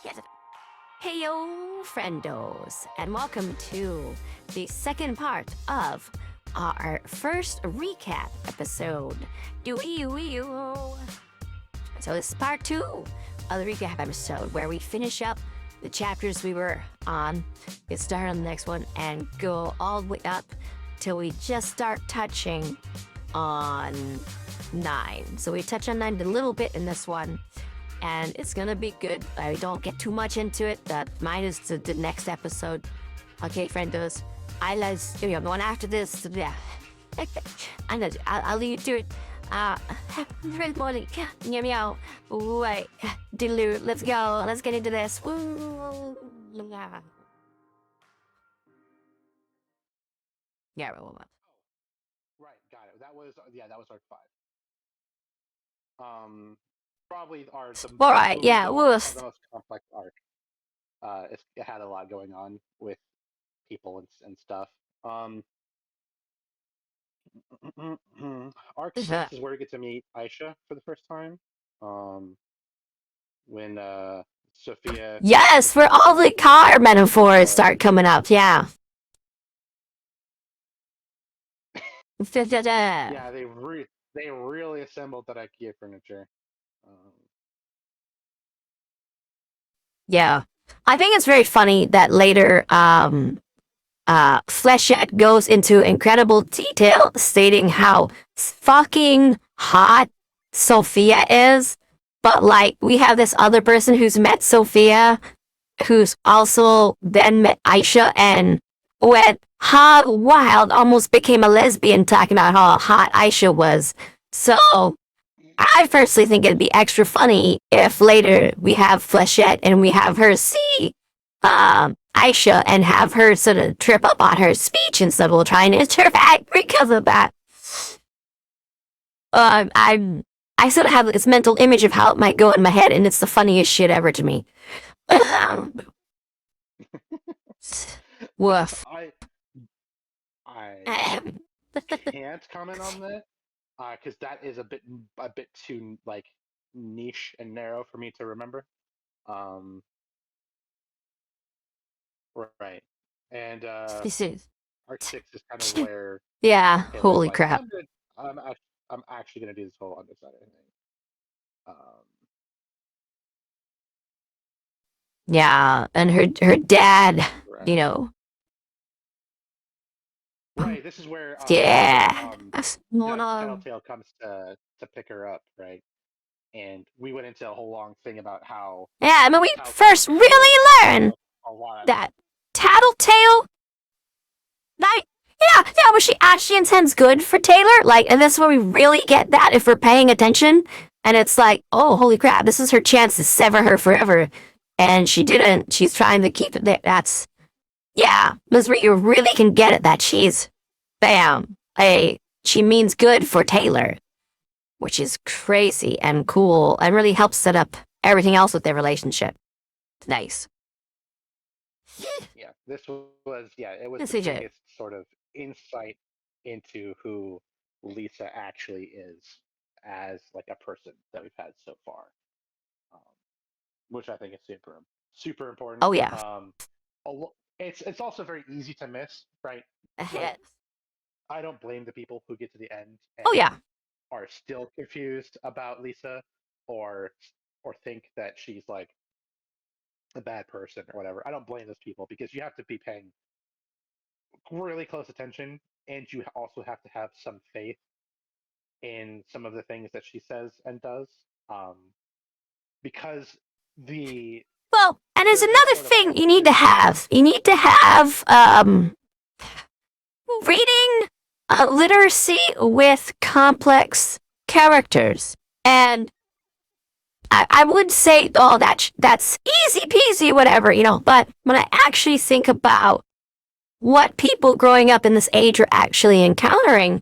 Yes. Heyo Friendos, and welcome to the second part of our first recap episode. So this is part 2 of the recap episode, where we finish up the chapters we were on, get started on the next one, and go all the way up till we just start touching on 9. So we touch on 9 a little bit in this one, and it's gonna be good. I don't get too much into it. Mine is the next episode. Okay, friendos. The one after this. Yeah. I'll leave you to it. Good morning. Meow meow. Wait. Diddle. Let's go. Let's get into this. Woo. Yeah, roll up. Right, got it. That was arc 5. Probably All right. Yeah. the most complex arc. It had a lot going on with people and stuff. Arc 6 is where we get to meet Aisha for the first time. When Sophia. Yes, where all the car metaphors start coming up. Yeah. Yeah, they really assembled that IKEA furniture. Yeah. I think it's very funny that later Flechette goes into incredible detail stating how fucking hot Sophia is. But like, we have this other person who's met Sophia, who's also then met Aisha, and went hog wild, almost became a lesbian, talking about how hot Aisha was. So I personally think it'd be extra funny if later we have Flechette and we have her see Aisha and have her sort of trip up on her speech instead of trying to interact because of that. I sort of have this mental image of how it might go in my head, and it's the funniest shit ever to me. Woof. I can't comment on that because that is a bit too like niche and narrow for me to remember. Right, and This is arc 6 is kind of where yeah. Holy like, crap! I'm actually gonna do this whole undecided thing. Yeah, and her dad, Right. you know. Right. This is where Yeah. Tattletale comes to pick her up, right? And we went into a whole long thing about how. Yeah, I mean, we first really learn that Tattletale, like, yeah, but she actually intends good for Taylor. Like, and this is where we really get that if we're paying attention. And it's like, oh, holy crap, this is her chance to sever her forever. And she didn't. She's trying to keep it there. That's, yeah, this is where you really can get it that she's, bam, she means good for Taylor, which is crazy and cool and really helps set up everything else with their relationship. It's nice. Yeah, this was it was Yes, the AJ. biggest sort of insight into who Lisa actually is as like a person that we've had so far, which I think is super important. Oh yeah. It's also very easy to miss, right? Yes. I don't blame the people who get to the end and Oh yeah. are still confused about Lisa or think that she's like a bad person or whatever. I don't blame those people because you have to be paying really close attention, and you also have to have some faith in some of the things that she says and does, because well, and there's another thing you need to have. You need to have reading literacy with complex characters. And I would say, oh, that's easy peasy, whatever, but when I actually think about what people growing up in this age are actually encountering,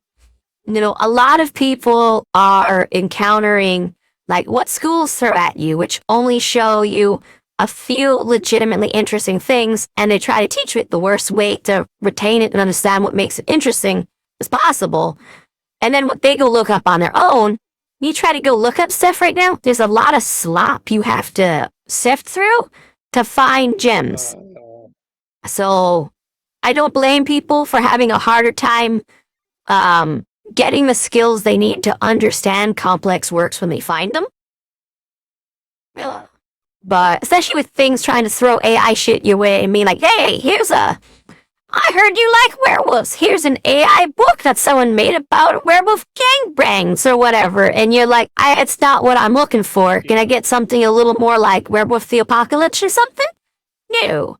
a lot of people are encountering, like, what schools throw at you, which only show you a few legitimately interesting things, and they try to teach it the worst way to retain it and understand what makes it interesting as possible. And then what they go look up on their own, you try to go look up stuff right now, there's a lot of slop you have to sift through to find gems. Uh, So I don't blame people for having a harder time getting the skills they need to understand complex works when they find them. yeah. But especially with things trying to throw AI shit your way and being like, hey, I heard you like werewolves. Here's an AI book that someone made about werewolf gangbangs or whatever. And you're like, it's not what I'm looking for. Can I get something a little more like Werewolf the Apocalypse or something? No.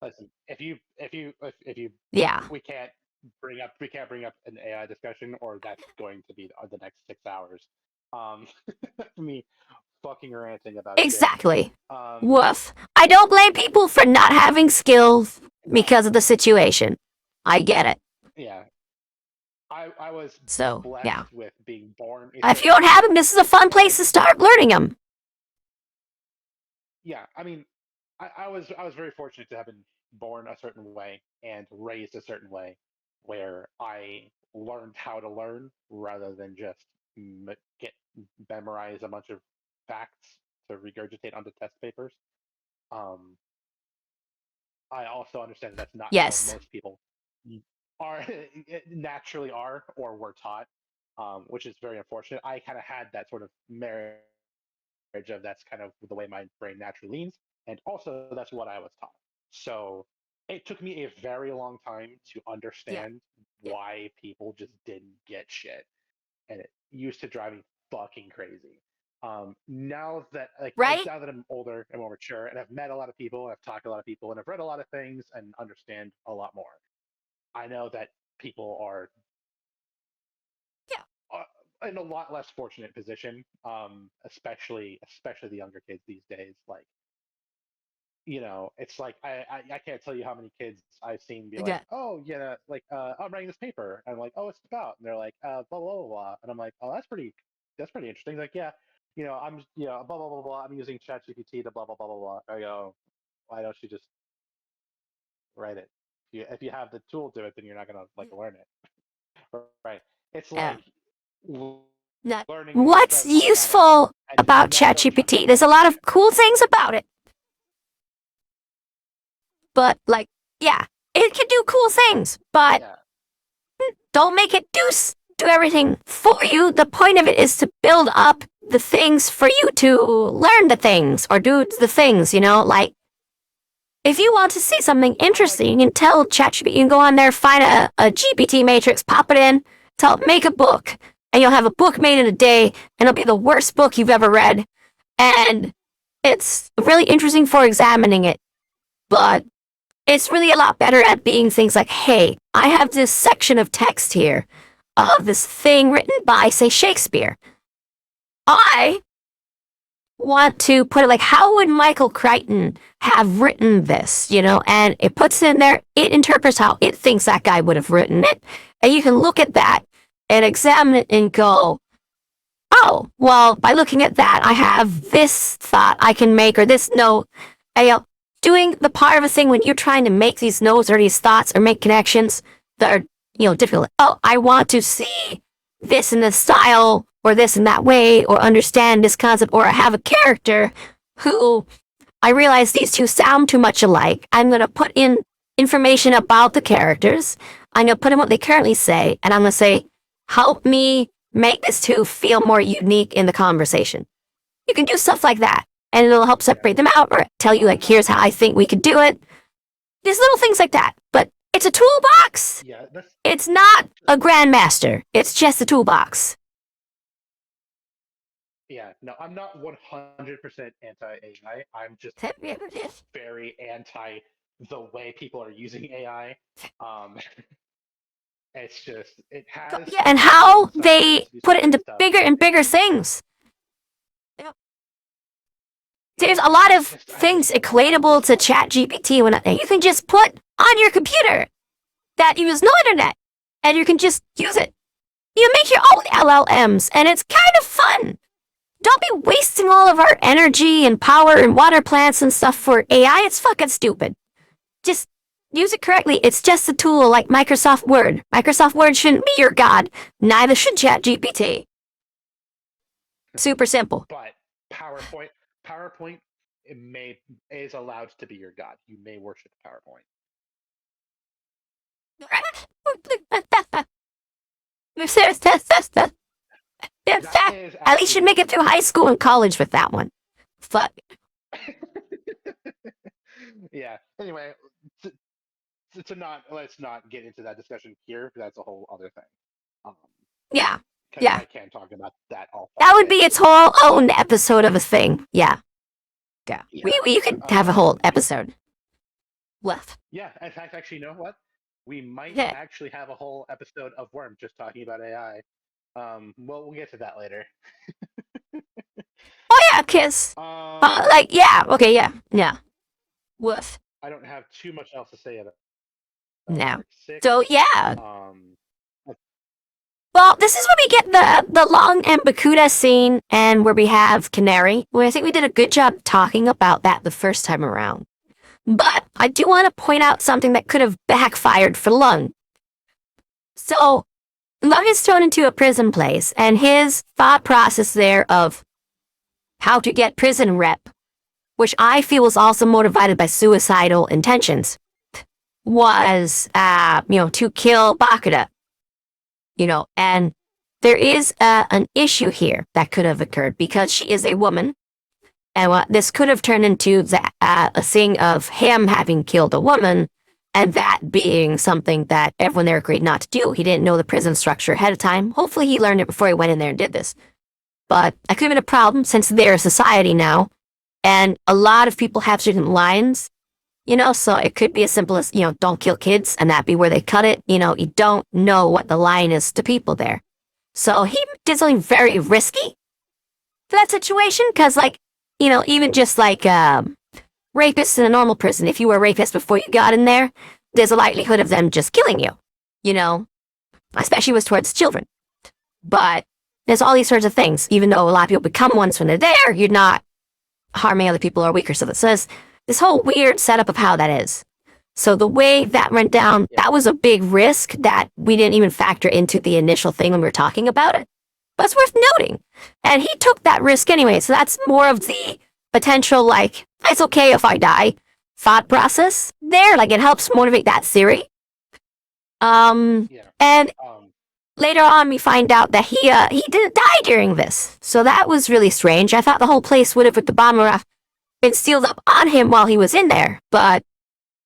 Listen, if you, Yeah. we can't bring up an AI discussion, or that's going to be the next 6 hours. Um, me fucking ranting about shit. Exactly. Um, Woof. I don't blame people for not having skills no, because of the situation. I get it. yeah, I was So, yeah. blessed with being born a If you certain don't have way. them, this is a fun place to start learning them. Yeah, I mean, I was very fortunate to have been born a certain way and raised a certain way, where I learned how to learn rather than just get memorize a bunch of facts to regurgitate onto test papers. Um, I also understand that that's not how Yes. most people are naturally are or were taught, which is very unfortunate. I kind of had that sort of marriage of that's kind of the way my brain naturally leans, and also that's what I was taught. So it took me a very long time to Yeah. understand Yeah. why people just didn't get shit, and it used to drive me fucking crazy. Now that Right? now that I'm older and more mature, and I've met a lot of people, and I've talked to a lot of people, and I've read a lot of things, and understand a lot more. I know that people are Yeah. in a lot less fortunate position, especially the younger kids these days. Like, it's like I can't tell you how many kids I've seen be like, Yeah. oh yeah, like I'm writing this paper, and I'm like, oh, what's it about? And they're like, blah blah blah blah, and I'm like, oh, that's pretty interesting. Like, yeah, I'm blah blah blah blah. I'm using ChatGPT to blah blah blah blah blah. I go, why don't you just write it? If you have the tool to it, then you're not gonna like learn it, right? It's Yeah. like Not learning to what's spread hot butter useful and about never ChatGPT? touching There's a that lot of shit. cool things about it, but like, yeah, it can do cool things, but Yeah, don't make it do everything for you. The point of it is to build up the things for you to learn the things or do the things, like if you want to see something I like. interesting, you can tell ChatGPT, you can go on there, find a GPT matrix, pop it in, tell it, make a book, and you'll have a book made in a day, and it'll be the worst book you've ever read. And it's really interesting for examining it, but it's really a lot better at being things like, hey, I have this section of text here of this thing written by, say, Shakespeare. I want to put it like, how would Michael Crichton have written this, And it puts it in there, it interprets how it thinks that guy would have written it. And you can look at that and examine it and go, oh, well, by looking at that, I have this thought I can make or this note. And, doing the part of a thing when you're trying to make these notes or these thoughts or make connections that are, difficult. Oh, I want to see this in this style or this in that way or understand this concept or I have a character who I realize these two sound too much alike. I'm going to put in information about the characters. I'm going to put in what they currently say and I'm going to say, help me make this two feel more unique in the conversation. You can do stuff like that and it'll help Yeah, separate them out or tell you like, here's how I think we could do it. These little things like that. But it's a toolbox. yeah. That's It's not a grandmaster. It's just a toolbox. Yeah. No, I'm not 100% anti AI. I'm just very anti the way people are using AI. Um, it's just it has Yeah, and gotten how some brains they to do some put it great into stuff, bigger and bigger and things. Yeah. There's yeah, a lot of I just things don't. I'm equatable just to ChatGPT when you can just put on your computer that use no internet, and you can just use it. You make your own LLMs, and it's kind of fun. Don't be wasting all of our energy and power and water plants and stuff for AI. It's fucking stupid. Just use it correctly. It's just a tool like Microsoft Word. Microsoft Word shouldn't be your god. Neither should ChatGPT. Super simple. but PowerPoint it may is allowed to be your god. You may worship PowerPoint. That is At least you actually make it through high school and college with that one. Fuck. yeah. Anyway, to not let's not get into that discussion here. That's a whole other thing. Um, Yeah. because Yeah. I can't talk about that all That would fucking be day. its whole own So episode of a thing. Yeah. Yeah. yeah. You could have a whole episode left. Yeah. In fact, actually, you know what? We might Yeah. actually have a whole episode of Worm just talking about AI. Well, we'll get to that later. Oh yeah, kiss. Um, Like yeah. Okay. Yeah. Yeah. Woof. I don't have too much else to say about No. Arc Six. So yeah. Um, Well, this is where we get the Long and Bakuda scene, and where we have Canary. Well, I think we did a good job talking about that the first time around. But I do want to point out something that could have backfired for Lung. So Lung is thrown into a prison place, and his thought process there of how to get prison rep, which I feel was also motivated by suicidal intentions, was, to kill Bakuda. And there is an issue here that could have occurred because she is a woman. And this could have turned into a thing of him having killed a woman and that being something that everyone there agreed not to do. He didn't know the prison structure ahead of time. Hopefully he learned it before he went in there and did this. But that could have been a problem since they're a society now. And a lot of people have certain lines, so it could be as simple as, don't kill kids, and that be where they cut it. You don't know what the line is to people there. So he did something very risky for that situation, because, like, even just like rapists in a normal prison, if you were a rapist before you got in there, there's a likelihood of them just killing you, especially with towards children. But there's all these sorts of things. Even though a lot of people become ones when they're there, you're not harming other people or weaker. So it says this whole weird setup of how that is. So the way that went down, that was a big risk that we didn't even factor into the initial thing when we were talking about it. But it's worth noting. And he took that risk anyway, so that's more of the potential, like, it's okay if I die thought process there. Like, it helps motivate that theory. yeah. And Um, later on, we find out that he didn't die during this. So that was really strange. I thought the whole place would have, with the bomber, been sealed up on him while he was in there, but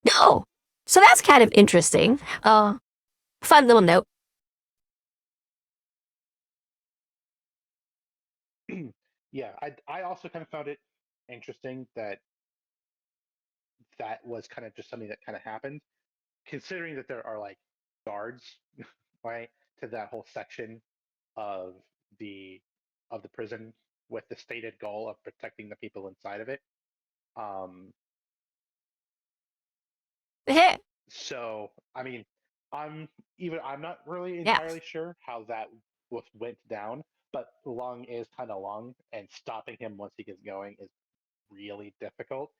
no. So that's kind of interesting. Fun little note. yeah. I also kind of found it interesting that that was kind of just something that kind of happened, considering that there are like guards, right, to that whole section of the of the prison with the stated goal of protecting the people inside of it. Um, Yeah. so I mean, I'm not really entirely sure how that went down, but Lung is kind of Lung, and stopping him once he gets going is really difficult.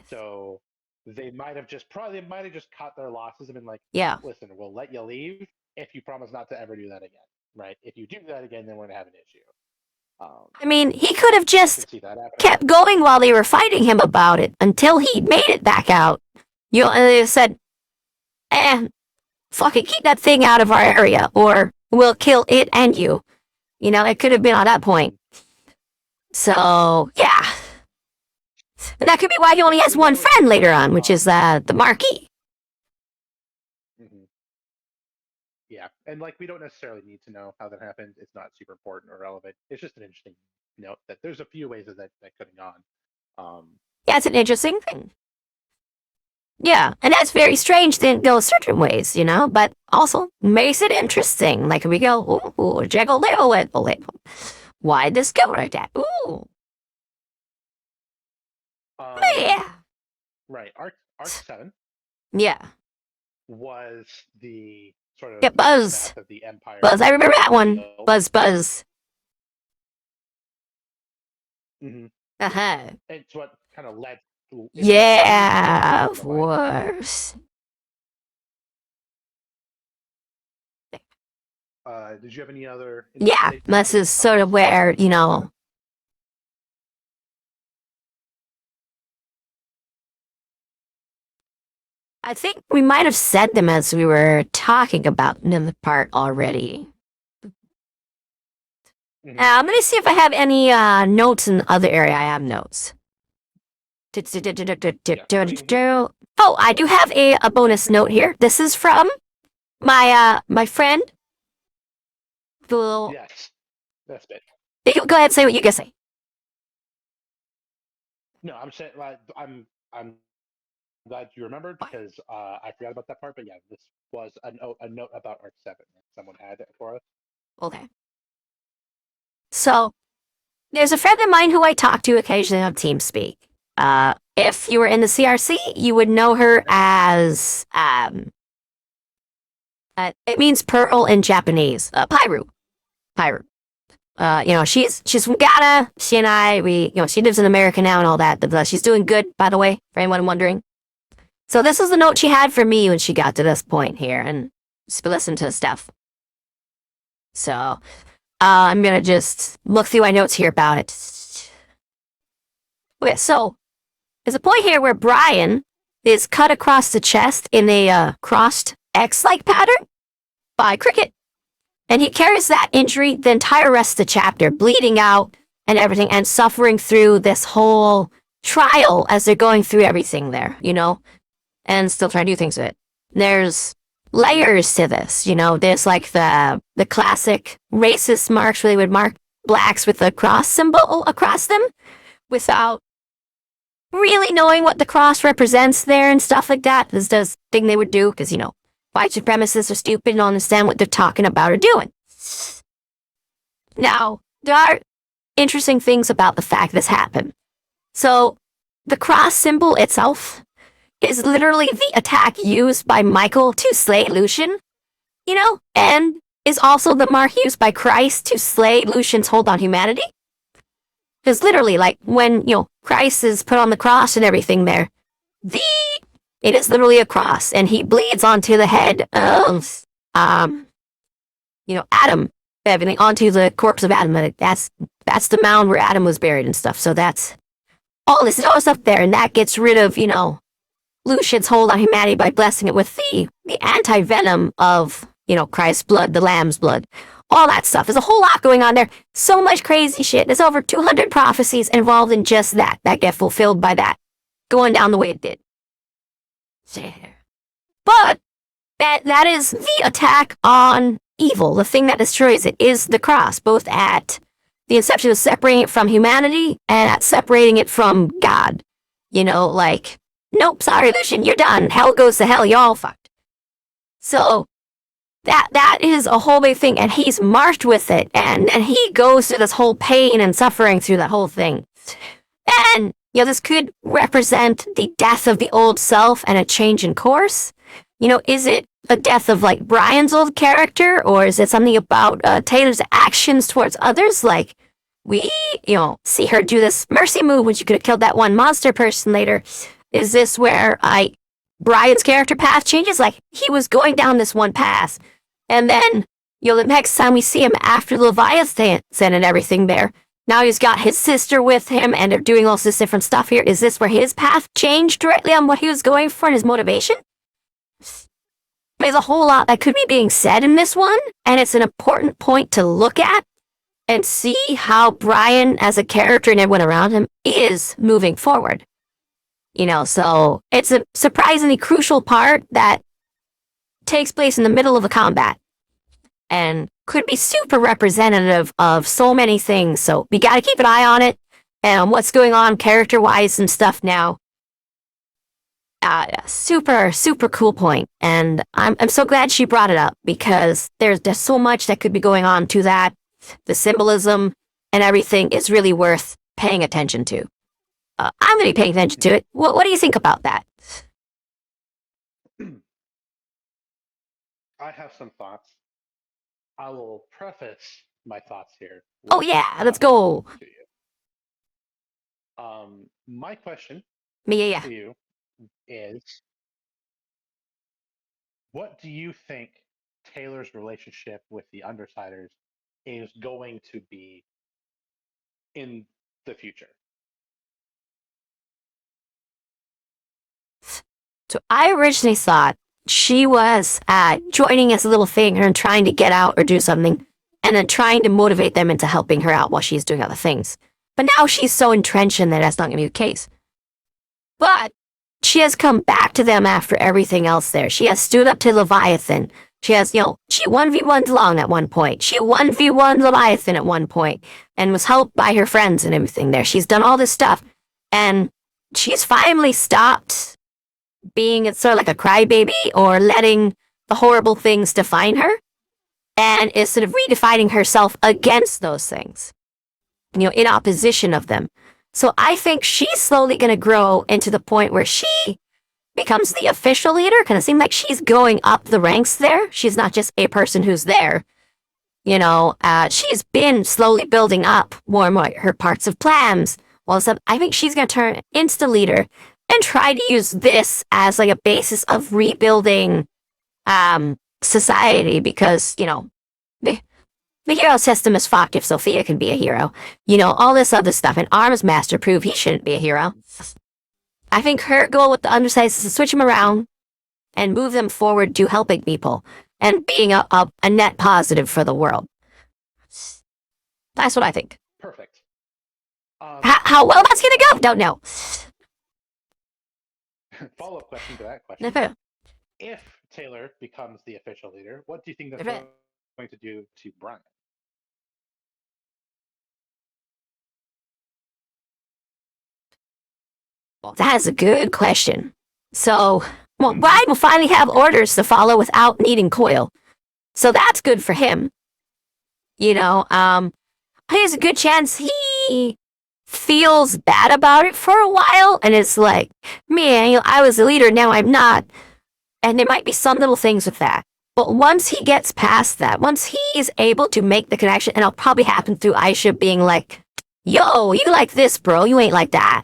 So they might have just cut their losses and been like, Yeah. listen, we'll let you leave if you promise not to ever do that again, right? If you do that again, then we're gonna have an issue. I mean, he could have I can just see that happening. kept going while they were fighting him about it until he made it back out. And they said, fuck it, keep that thing out of our area, or we'll kill it and you. It could have been on that point. So, yeah. And that could be why he only has one friend later on, which is the Marquis. Mhm. Yeah, and like we don't necessarily need to know how that happened. It's not super important or relevant. It's just an interesting note that there's a few ways that could have gone. Yeah, it's an interesting thing. Yeah, and that's very strange. Didn't go certain ways, but also makes it interesting. Like we go, ooh, jiggle little it. Why this go like that? Ooh, yeah, right. Arc 7 yeah. was the sort of Yeah, Buzz. aftermath of the Empire. Buzz, I remember that one. Buzz. Mm-hmm. Uh-huh. It's what kind of led. Yeah, of course. Did you have any other? Yeah, this is sort of where, I think we might have said them as we were talking about them the part already. Mhm. I'm gonna see if I have any notes in the other area. I have notes. Yeah, I mean, Oh, I do have a bonus note here. This is from my friend. Who, yes, that's it. go ahead and say what you can say. No, I'm saying like I'm glad you remembered because I forgot about that part. But yeah, this was a note about Arc 7 that someone had for us. Okay. So there's a friend of mine who I talk to occasionally on TeamSpeak. If you were in the CRC, you would know her as it means pearl in Japanese. Pyru. Pyru. She's from Ghana. She and I, she lives in America now and all that. But, she's doing good, by the way, for anyone wondering. So this is the note she had for me when she got to this point here, and she's been listening to stuff. So I'm gonna just look through my notes here about it. Okay, so there's a point here where Brian is cut across the chest in a crossed X-like pattern by Cricket. And he carries that injury the entire rest of the chapter, bleeding out and everything, and suffering through this whole trial as they're going through everything there, and still trying to do things with it. There's layers to this, There's like the classic racist marks where they would mark blacks with a cross symbol across them without really knowing what the cross represents there and stuff like that. This is the thing they would do because, white supremacists are stupid and don't understand what they're talking about or doing. Now, there are interesting things about the fact this happened. So, the cross symbol itself is literally the attack used by Michael to slay Lucian, and is also the mark used by Christ to slay Lucian's hold on humanity. Because literally, like, when, Christ is put on the cross and everything there, it is literally a cross, and he bleeds onto the head of, Adam, everything, onto the corpse of Adam. That's the mound where Adam was buried and stuff. So that's all this stuff there, and that gets rid of, Lucian's hold on humanity by blessing it with the anti-venom of, Christ's blood, the lamb's blood. All that stuff. There's a whole lot going on there. So much crazy shit. There's over 200 prophecies involved in just that get fulfilled by that. Going down the way it did. But that is the attack on evil. The thing that destroys it is the cross, both at the inception of separating it from humanity and at separating it from God. Nope, sorry, Lucian, you're done. Hell goes to hell, you're all fucked. So that is a whole big thing, and he's marked with it, and he goes through this whole pain and suffering through that whole thing. And, this could represent the death of the old self and a change in course. Is it a death of, like, Brian's old character, or is it something about Taylor's actions towards others? Like, we, see her do this mercy move when she could have killed that one monster person later. Is this where Brian's character path changes? Like, he was going down this one path, and then, the next time we see him after the Leviathan and everything there, now he's got his sister with him, and they're doing all this different stuff here. Is this where his path changed directly on what he was going for and his motivation? There's a whole lot that could be being said in this one, and it's an important point to look at and see how Brian, as a character and everyone around him, is moving forward. So it's a surprisingly crucial part that takes place in the middle of a combat and could be super representative of so many things. So we got to keep an eye on it and what's going on character-wise and stuff now. Super, super cool point. And I'm so glad she brought it up because there's so much that could be going on to that. The symbolism and everything is really worth paying attention to. I'm going to be paying attention to it. What do you think about that? I have some thoughts. I will preface my thoughts here. Oh, yeah, let's go. To you. My question Yeah. to you is, what do you think Taylor's relationship with the Undersiders is going to be in the future? So I originally thought she was joining as a little thing and trying to get out or do something, and then trying to motivate them into helping her out while she's doing other things. But now she's so entrenched in that that's not going to be the case. But she has come back to them after everything else there. She has stood up to Leviathan. She has, she 1v1'd Long at one point. She 1v1'd Leviathan at one point and was helped by her friends and everything there. She's done all this stuff. And she's finally stopped being sort of like a crybaby or letting the horrible things define her and is sort of redefining herself against those things, in opposition of them. So I think she's slowly going to grow into the point where she becomes the official leader. Kind of seems like she's going up the ranks there. She's not just a person who's there. She's been slowly building up more and more her parts of plans. Well, so I think she's going to turn insta leader and try to use this as like a basis of rebuilding society because, the hero system is fucked if Sophia can be a hero. All this other stuff. And Arm's master prove he shouldn't be a hero. I think her goal with the Undersides is to switch them around and move them forward to helping people and being a net positive for the world. That's what I think. Perfect. How well that's going to go? Don't know. Follow-up question to that question. Okay. If Taylor becomes the official leader, what do you think that's going to do to Brian? Well, that is a good question. So, Brian will finally have orders to follow without needing Coil. So that's good for him. There's a good chance he feels bad about it for a while, and it's like, man, I was the leader, now I'm not. And there might be some little things with that. But once he gets past that, once he is able to make the connection, and it'll probably happen through Aisha being like, yo, you like this, bro, you ain't like that.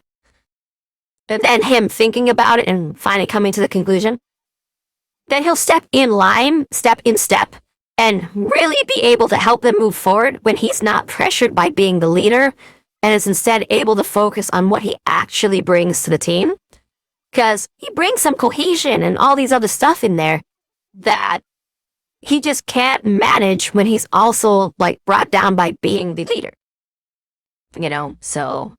And then him thinking about it and finally coming to the conclusion, then he'll step in line, step in step, and really be able to help them move forward when he's not pressured by being the leader and is instead able to focus on what he actually brings to the team. Because he brings some cohesion and all these other stuff in there that he just can't manage when he's also like brought down by being the leader. So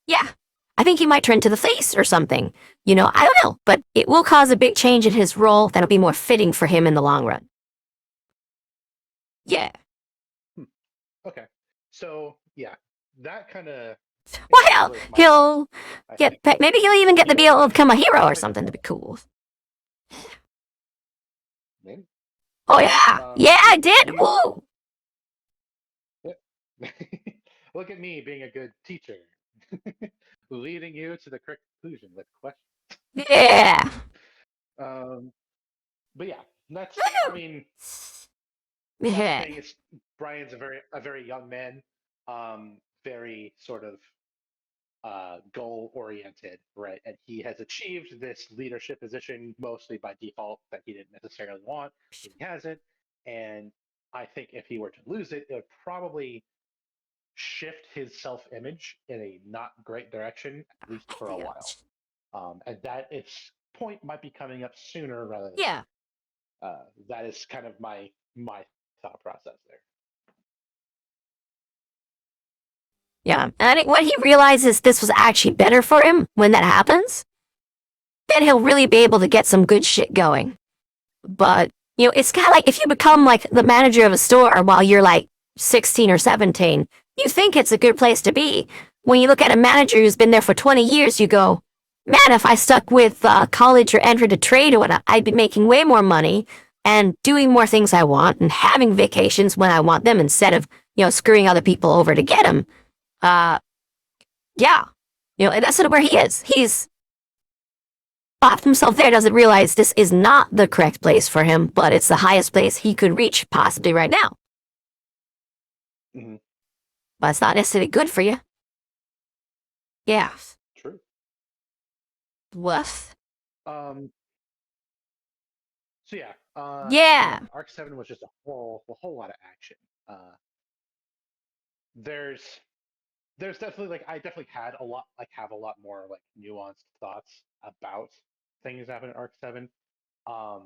yeah, I think he might turn to the face or something. I don't know, but it will cause a big change in his role that'll be more fitting for him in the long run. Yeah. Okay. So yeah, that kind of. Well, he'll get. Maybe he'll even get to be able to become a hero or something to be cool. Maybe. Oh yeah, yeah, I did. Woo. Look at me being a good teacher, leading you to the correct conclusion with questions. Yeah. But yeah, that's. I mean, Yeah. thing is, Brian's a very young man, very sort of goal oriented, right? And he has achieved this leadership position mostly by default that he didn't necessarily want. He has it, and I think if he were to lose it, it would probably shift his self-image in a not great direction, at least for a while. And that its point might be coming up sooner rather than Yeah. that is kind of my thought process there. Yeah. And I think when he realizes this was actually better for him when that happens, then he'll really be able to get some good shit going. But, it's kind of like if you become like the manager of a store while you're like 16 or 17, you think it's a good place to be. When you look at a manager who's been there for 20 years, you go, man, if I stuck with college or entered a trade or whatnot, I'd be making way more money and doing more things I want and having vacations when I want them instead of, screwing other people over to get them. Yeah. And that's sort of where he is. He's off himself there, doesn't realize this is not the correct place for him, but it's the highest place he could reach possibly right now. Mm-hmm. But it's not necessarily good for you. Yeah. True. Woof. So yeah. Yeah. Arc 7 was just a whole lot of action. There's definitely I definitely have a lot more nuanced thoughts about things happen in Arc 7. Um,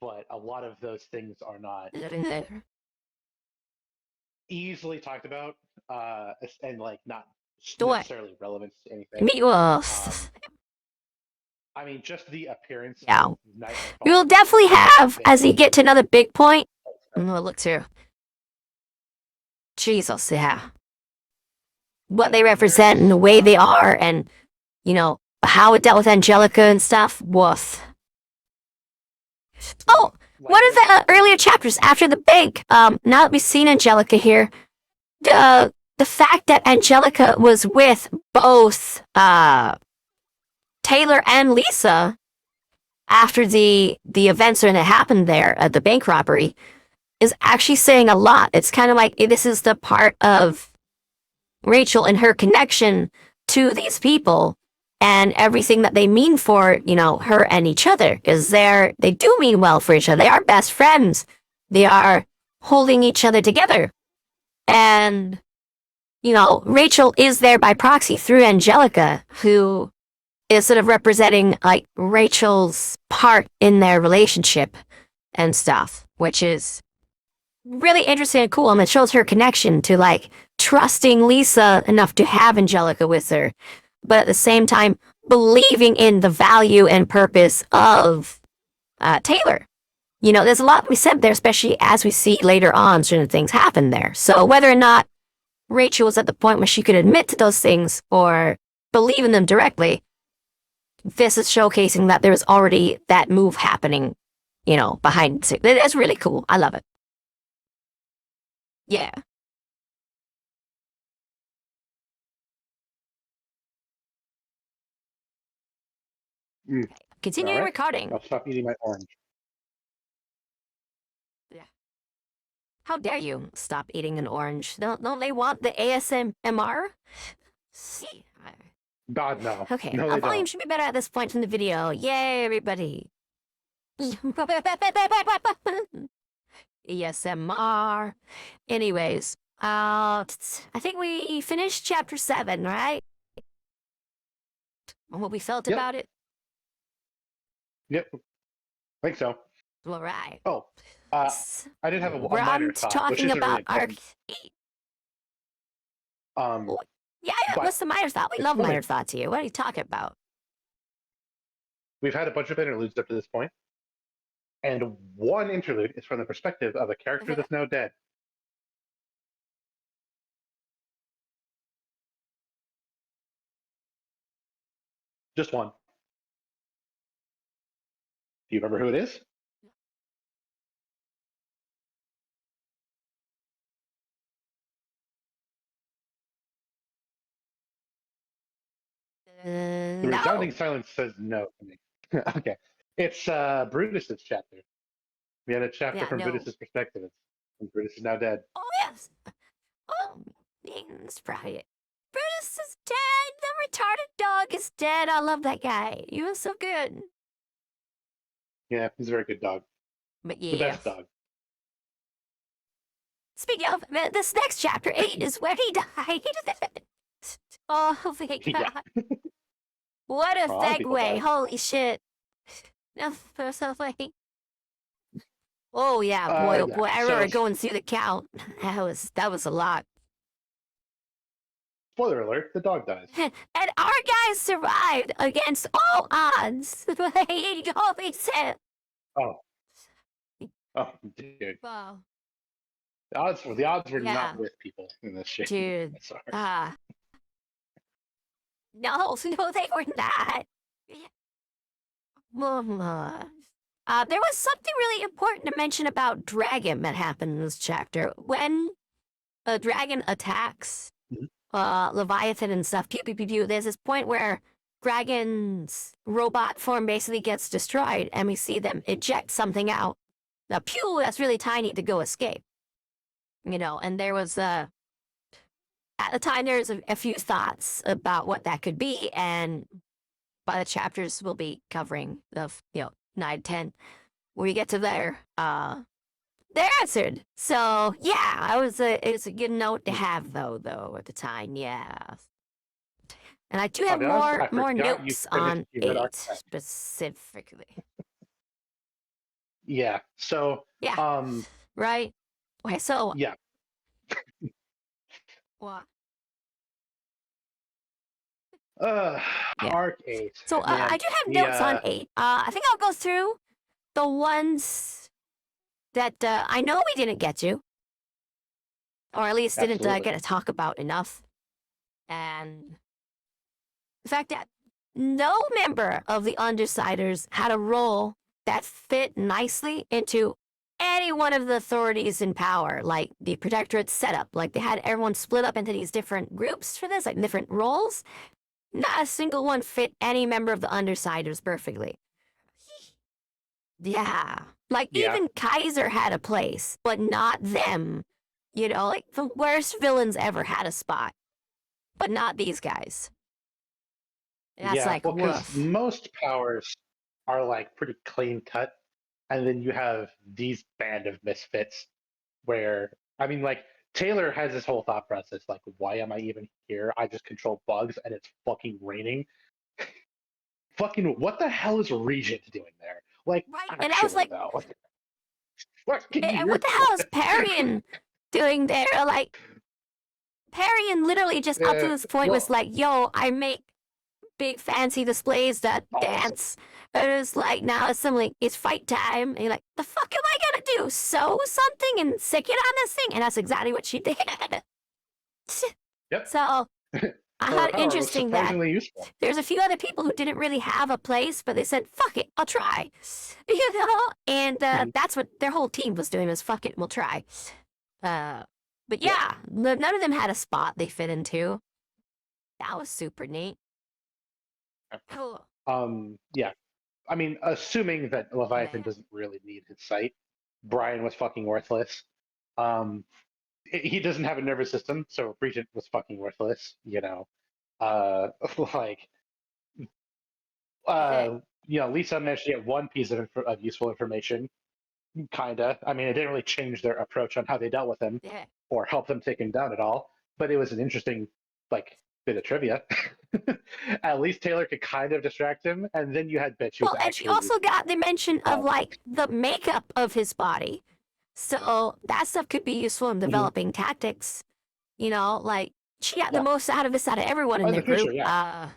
but a lot of those things are not easily talked about, and like not What? necessarily relevant to anything. Me was. I mean, just the appearance Yeah. of Nightmare We will Falls definitely have, as we thing. get to another big point. We'll look through. Jesus, yeah. What they represent and the way they are, and, you know, how it dealt with Angelica and stuff. Woof. Oh, one of the earlier chapters after the big, now that we've seen Angelica here, the fact that Angelica was with both, Taylor and Lisa after the events that happened there at the bank robbery is actually saying a lot. It's kind of like this is the part of Rachel and her connection to these people and everything that they mean for, you know, her and each other, because they do mean well for each other. They are best friends. They are holding each other together. And, you know, Rachel is there by proxy through Angelica, who is sort of representing like Rachel's part in their relationship and stuff, which is really interesting and cool. And it shows her connection to like trusting Lisa enough to have Angelica with her, but at the same time believing in the value and purpose of Taylor. You know, there's a lot to be said there, especially as we see later on certain things happen there. So whether or not Rachel was at the point where she could admit to those things or believe in them directly, this is showcasing that there's already that move happening, you know, behind it. It's really cool. I love it. Yeah. Continue Right. recording. I'll stop eating my orange. Yeah. How dare you stop eating an orange? Don't they want the ASMR? See. God, no. Okay, No, our they volume don't. should be better at this point in the video. Yay, everybody. ASMR. Anyways, I think we finished chapter 7, right? And what we felt Yep. about it? Yep. I think so. All right. Oh, I did have a We're minor on to thought, which talking isn't really about our... important. Yeah, but what's the minor thought? We it's love funny. minor thoughts here. What are you talking about? We've had a bunch of interludes up to this point, and one interlude is from the perspective of a character that's now dead. Just one. Do you remember who it is? The resounding silence says no to me. Okay. It's Brutus's chapter. We had a chapter from Brutus's perspective, and Brutus is now dead. Oh, yes. Oh, means right. Brutus is dead. The retarded dog is dead. I love that guy. He was so good. Yeah, he's a very good dog. But The yeah. best dog. Speaking of, this next chapter 8 is where he died. Oh, thank God. Yeah. What a segue. died. Holy shit. So funny. Oh yeah, boy, oh Yeah. boy. I So, remember going through the count. That was a lot. spoiler alert, the dog dies. And our guys survived against all odds. Holy shit. Oh. Oh, dude. Wow. The odds were not with people in this shit. Dude. No, they were not. There was something really important to mention about Dragon that happened in this chapter. When a dragon attacks Leviathan and stuff, pew, pew, pew, pew, there's this point where Dragon's robot form basically gets destroyed, and we see them eject something out. Now, pew, that's really tiny to go escape. You know, and there was, at the time, there's a few thoughts about what that could be, and by the chapters we'll be covering of, 9, 10, when we get to there, they're answered. So yeah, it was a good note to have though at the time. Yeah. And I do I'll have be honest, I more forgot you notes finished on your 8 archetype. specifically. Yeah. So, Yeah, right? Okay, so yeah. what? Yeah. Arc 8, So I man. do have The notes on 8. I think I'll go through the ones that I know we didn't get to, or at least didn't absolutely. get to talk about enough. And the fact that no member of the Undersiders had a role that fit nicely into any one of the authorities in power, like the Protectorate setup. Like they had everyone split up into these different groups for this, like different roles. Not a single one fit any member of the Undersiders perfectly. Yeah. Like Yeah. even Kaiser had a place, but not them. You know, like the worst villains ever had a spot, but not these guys. That's Yeah. like Well, because woof. most powers are like pretty clean cut, and then you have these band of misfits where, I mean, like, Taylor has this whole thought process like, why am I even here? I just control bugs and it's fucking raining. Fucking, what the hell is Regent doing there? Like, Right. And I was actually, like, though. Fucking and what the useless. hell is Parian doing there? Like, Parian literally just up to this point was Well, like, yo, I make big fancy displays that awesome. dance. And it's like, now it's something, it's fight time. And you're like, the fuck am I gonna do? Sew something and stick it on this thing? And that's exactly what she did. Yep. So I Her thought it power was interesting that surprisingly useful. there's a few other people who didn't really have a place, but they said, fuck it, I'll try. You know? And Mhm. that's what their whole team was doing was, fuck it, we'll try. But Yeah. yeah, none of them had a spot they fit into. That was super neat. Cool. Yeah. I mean, assuming that Leviathan Man. doesn't really need his sight, Brian was fucking worthless. Um, he doesn't have a nervous system, so Regent was fucking worthless. You know, uh, like, Lisa managed to get one piece of useful information, kinda. I mean, it didn't really change their approach on how they dealt with him Yeah. or help them take him down at all, but it was an interesting, like, bit of trivia. At least Taylor could kind of distract him, and then you had Bitch who was Well, and she actually also useful. got the mention of Um, like the makeup of his body. So that stuff could be useful in mhm. developing tactics. You know, like she got the Yeah, most out of this out of everyone in in their the future, group. yeah.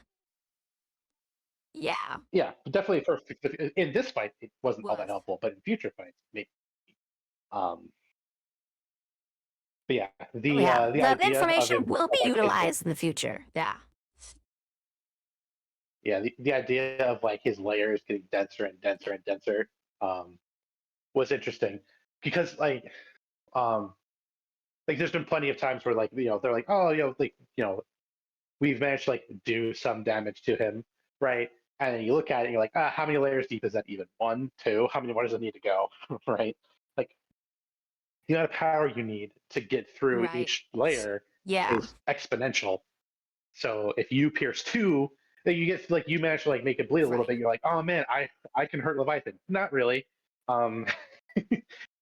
Yeah. Yeah, definitely for in this fight it wasn't all that Woof. helpful, but in future fights maybe. Um, but yeah, Oh yeah. the The idea of information him will be like his utilized in the future. Yeah. yeah the idea of like his layers getting denser and denser and denser was interesting because um like there's been plenty of times where like they're like, oh, we've managed to like do some damage to him, right? And then you look at it and you're like, how many layers deep is that even? One, two? How many more does it need to go? Right? Like the amount of power you need to get through Right. each layer Yeah. is exponential. So if you pierce two, then you get like you manage to like make it bleed a little Right. bit. You're like, oh man, I can hurt Leviathan. Not really. Um,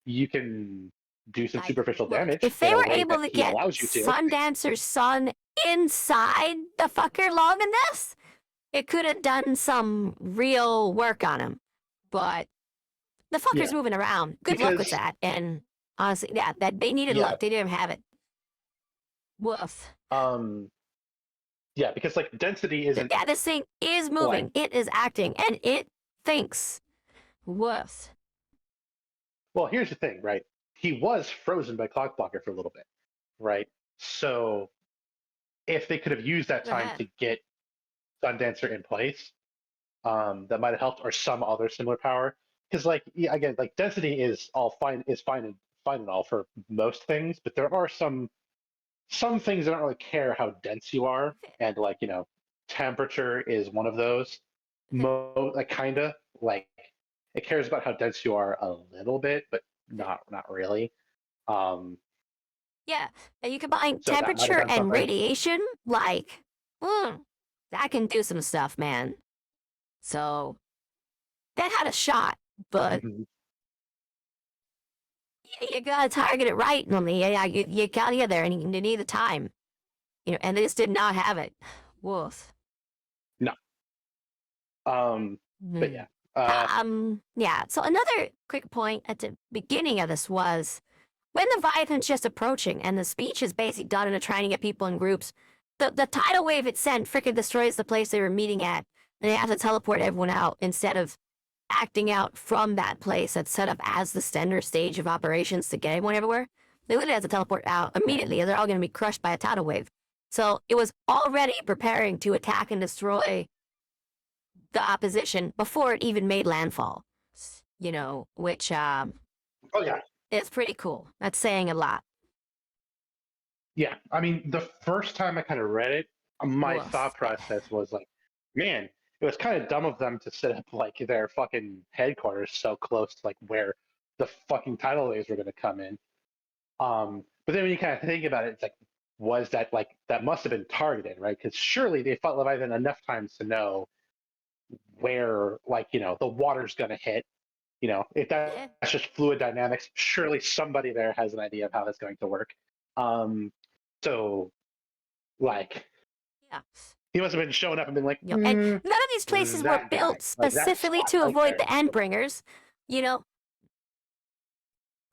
you can do some Like, superficial look, damage if in they a were way able that to he get allows you to. Sundancer's son inside the fucker long enough, it could have done some real work on him. But the fucker's Yeah, moving around. Good luck with because that. And honestly, yeah, that they needed yeah, luck. They didn't have it. Woof. um, yeah, because like density isn't Yeah, this thing is like moving. It is acting, and it thinks. Woof. well, here's the thing, right? He was frozen by Clockblocker for a little bit, right? So if they could have used that Go time ahead. to get Sundancer in place, that might have helped, or some other similar power. Because like yeah, again, like density is fine and all for most things, but there are some things that don't really care how dense you are, and like temperature is one of those. Like kinda like it cares about how dense you are a little bit, but not really. Um, Yeah, and you combine so that might have temperature done and something. radiation, like, that can do some stuff, man. So that had a shot, but Mhm. you gotta target it right. Yeah, you gotta get there, and you need the time. And they just did not have it. Woof. But Hmm. yeah. Yeah. So another quick point at the beginning of this was when the Leviathan's just approaching and the speech is basically done and trying to get people in groups, the tidal wave it sent freaking destroys the place they were meeting at, and they have to teleport everyone out instead of acting out from that place that's set up as the center stage of operations to get everyone everywhere. They literally have to teleport out immediately, or they're all going to be crushed by a tidal wave. So it was already preparing to attack and destroy the opposition before it even made landfall. Which Oh yeah. is pretty cool. That's saying a lot. Yeah. I mean, the first time I kind of read it, my Woof. thought process was like, man, it was kind of dumb of them to set up like their fucking headquarters so close to like where the fucking tidal waves were going to come in. But then when you kind of think about it, it's like, was that like that must have been targeted, right? Because surely they fought Leviathan enough times to know where, like, the water's going to hit. If Yeah. that's just fluid dynamics, surely somebody there has an idea of how that's going to work. Um, so, like, Yeah. he must have been showing up and been like, And none of these places were that guy, built like that specifically spot to right avoid there. the Endbringers, you know.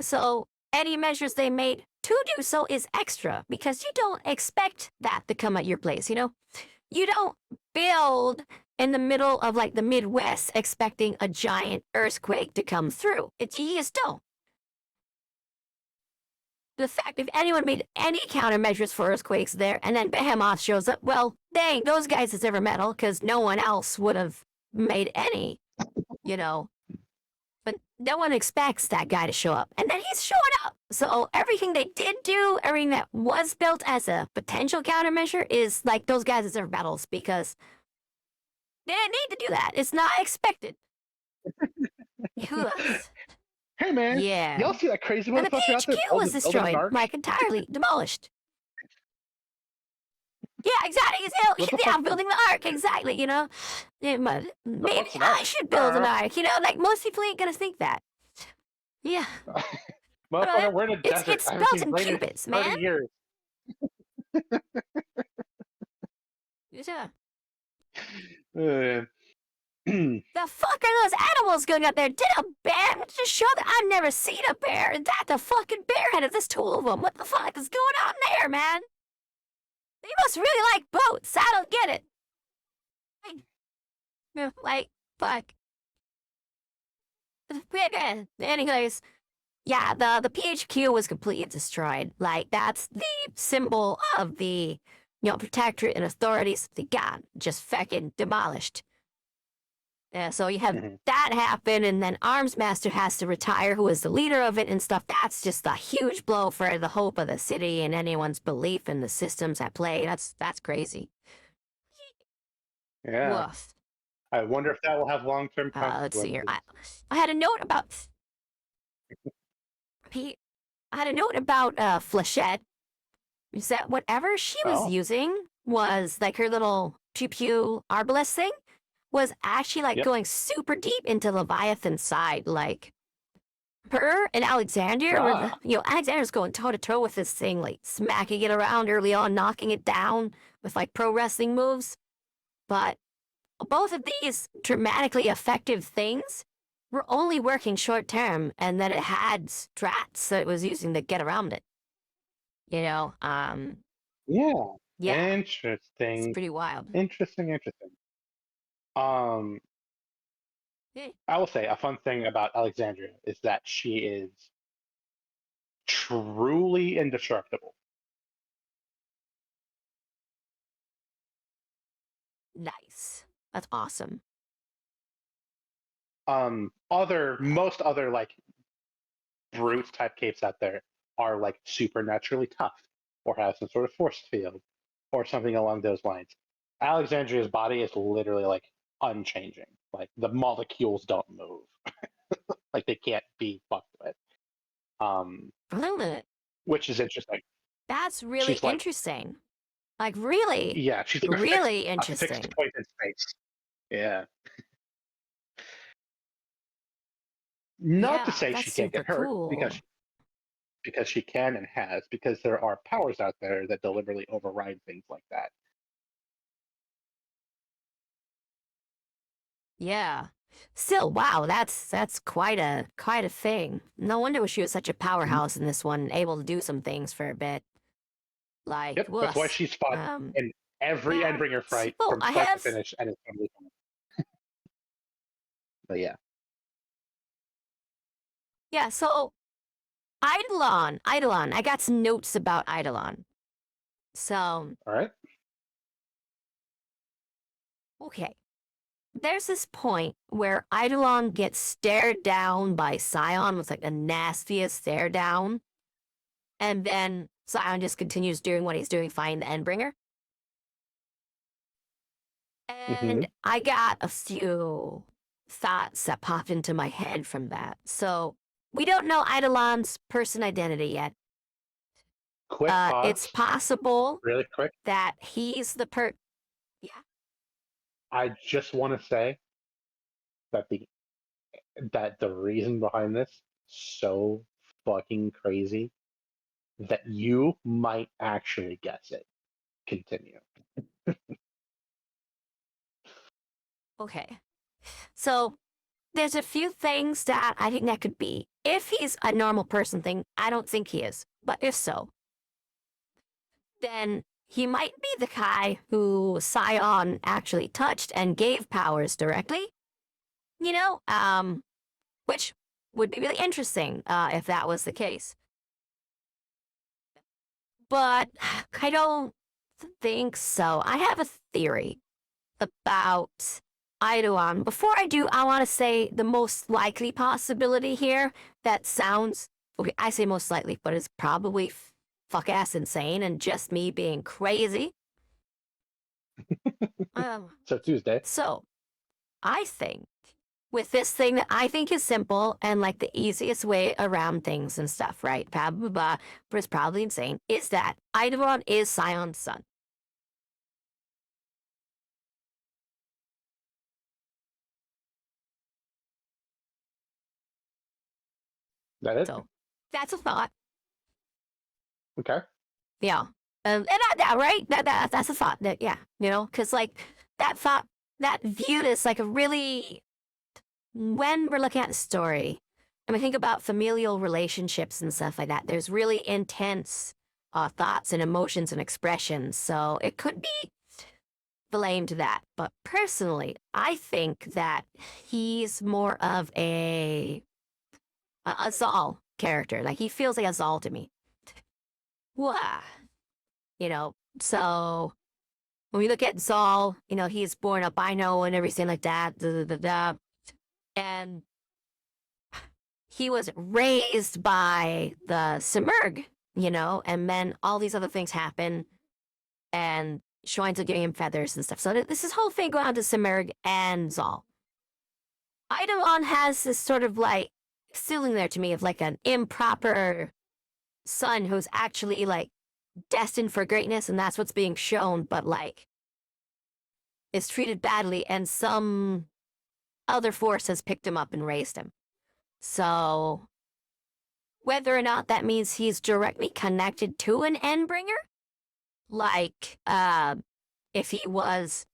So any measures they made to do so is extra because you don't expect that to come at your place, You don't build in the middle of like the Midwest expecting a giant earthquake to come through. You just don't. The fact if anyone made any countermeasures for earthquakes there and then Behemoth shows up, well, dang, those guys deserve a medal because no one else would have made any, you know. But no one expects that guy to show up. And then he's showing up. So everything they did do, everything that was built as a potential countermeasure is like those guys deserve medals because they didn't need to do that. It's not expected. Yes. Hey man, Yeah. y'all see that crazy And the motherfucker out there PHQ was building an destroyed, ark? like entirely demolished. Yeah, exactly. What the Yeah, fuck? I'm building the ark, exactly, Yeah, The maybe fuck's an I ark? should build an ark, like most people ain't gonna think that. Yeah. Motherfucker, we're in a desert. It's I haven't built seen in rain in cubits, 30 man. years. Yeah. Uh, The fuck are those animals going up there? Did a bear just show that I've never seen a bear? That the fucking bear head of this two of them. What the fuck is going on there, man? They must really like boats. I don't get it. Like, fuck. Anyways, yeah, the PHQ was completely destroyed. Like, that's the symbol of the, protectorate and authorities they got just fucking demolished. So you have mhm. that happen, and then Arms Master has to retire, who is the leader of it and stuff. That's just a huge blow for the hope of the city and anyone's belief in the systems at play. That's crazy. Yeah. Woof. I wonder if that will have long-term Let's see here. consequences. I had a note about Pete. I had a note about Flechette. Is that whatever she was Oh, using was like her little pew pew arbalest thing was actually like yep. going super deep into Leviathan's side, like her and Alexander were Ah, Alexander's going toe to toe with this thing, like smacking it around early on, knocking it down with like pro wrestling moves. But both of these dramatically effective things were only working short term, and then it had strats that it was using to get around it. You know, yeah. yeah, it's Interesting. pretty wild. Interesting. Um, Eh, I will say a fun thing about Alexandria is that she is truly indestructible. nice. That's awesome. Most other like brute type capes out there are like supernaturally tough or have some sort of force field or something along those lines. Alexandria's body is literally like unchanging. Like the molecules don't move. Like they can't be fucked with. Um, Brilliant. which is interesting. That's really She's like, interesting. Like really, yeah, she's like really a fixed interesting. point in space. Yeah. Not to Yeah, say that's she can't super get hurt cool. because she can and has because there are powers out there that deliberately override things like that. Yeah. Still, wow, that's quite a thing. No wonder she was such a Mhm. powerhouse in this one, able to do some things for a bit. Like, Yep, that's why wuss. she's fought Um, in every yeah. Endbringer So fight from I start to have, finish, and it's totally fine. But yeah, yeah. So Eidolon. I got some notes about Eidolon. So all right. okay, there's this point where Eidolon gets stared down by Scion with like the nastiest stare down, and then Scion just continues doing what he's doing, fine the Endbringer. Mm-hmm. And I got a few thoughts that popped into my head from that. So we don't know Eidolon's person identity yet. Quick It's pause, possible really quick. that he's the yeah. I just want to say that the reason behind this so fucking crazy that you might actually guess it. Continue. Okay. So there's a few things that I think that could be. If he's a normal person thing, I don't think he is. But if so, then he might be the guy who Scion actually touched and gave powers directly. You know, which would be really interesting if that was the case. But I don't think so. I have a theory about Eidolon. Before I do, I want to say the most likely possibility here that sounds, okay, I say most likely, but it's probably fuck ass insane and just me being crazy. Um, So Tuesday. so I think with this thing that I think is simple and like the easiest way around things and stuff, right? Blah, blah, blah, but it's probably insane, is that Eidolon is Sion's son. That it? So that's a thought. Okay. Yeah. And right? That's a thought that, yeah, because like that thought, that viewed as like a really, when we're looking at the story, and we think about familial relationships and stuff like that, there's really intense thoughts and emotions and expressions. So it could be blamed that. But personally, I think that he's more of a Zal character. Like he feels like a Zal to me. Wah. So when we look at Zal, he's born albino and everything like that. Da, da, da, da. And he was raised by the Simurg, and then all these other things happen, and Schwein's are giving him feathers and stuff. So this is whole thing going on to Simurg and Zal. Eidolon has this sort of like feeling there to me of like an improper son who's actually like destined for greatness, and that's what's being shown, but like is treated badly, and some other force has picked him up and raised him. So whether or not that means he's directly connected to an Endbringer, like if he was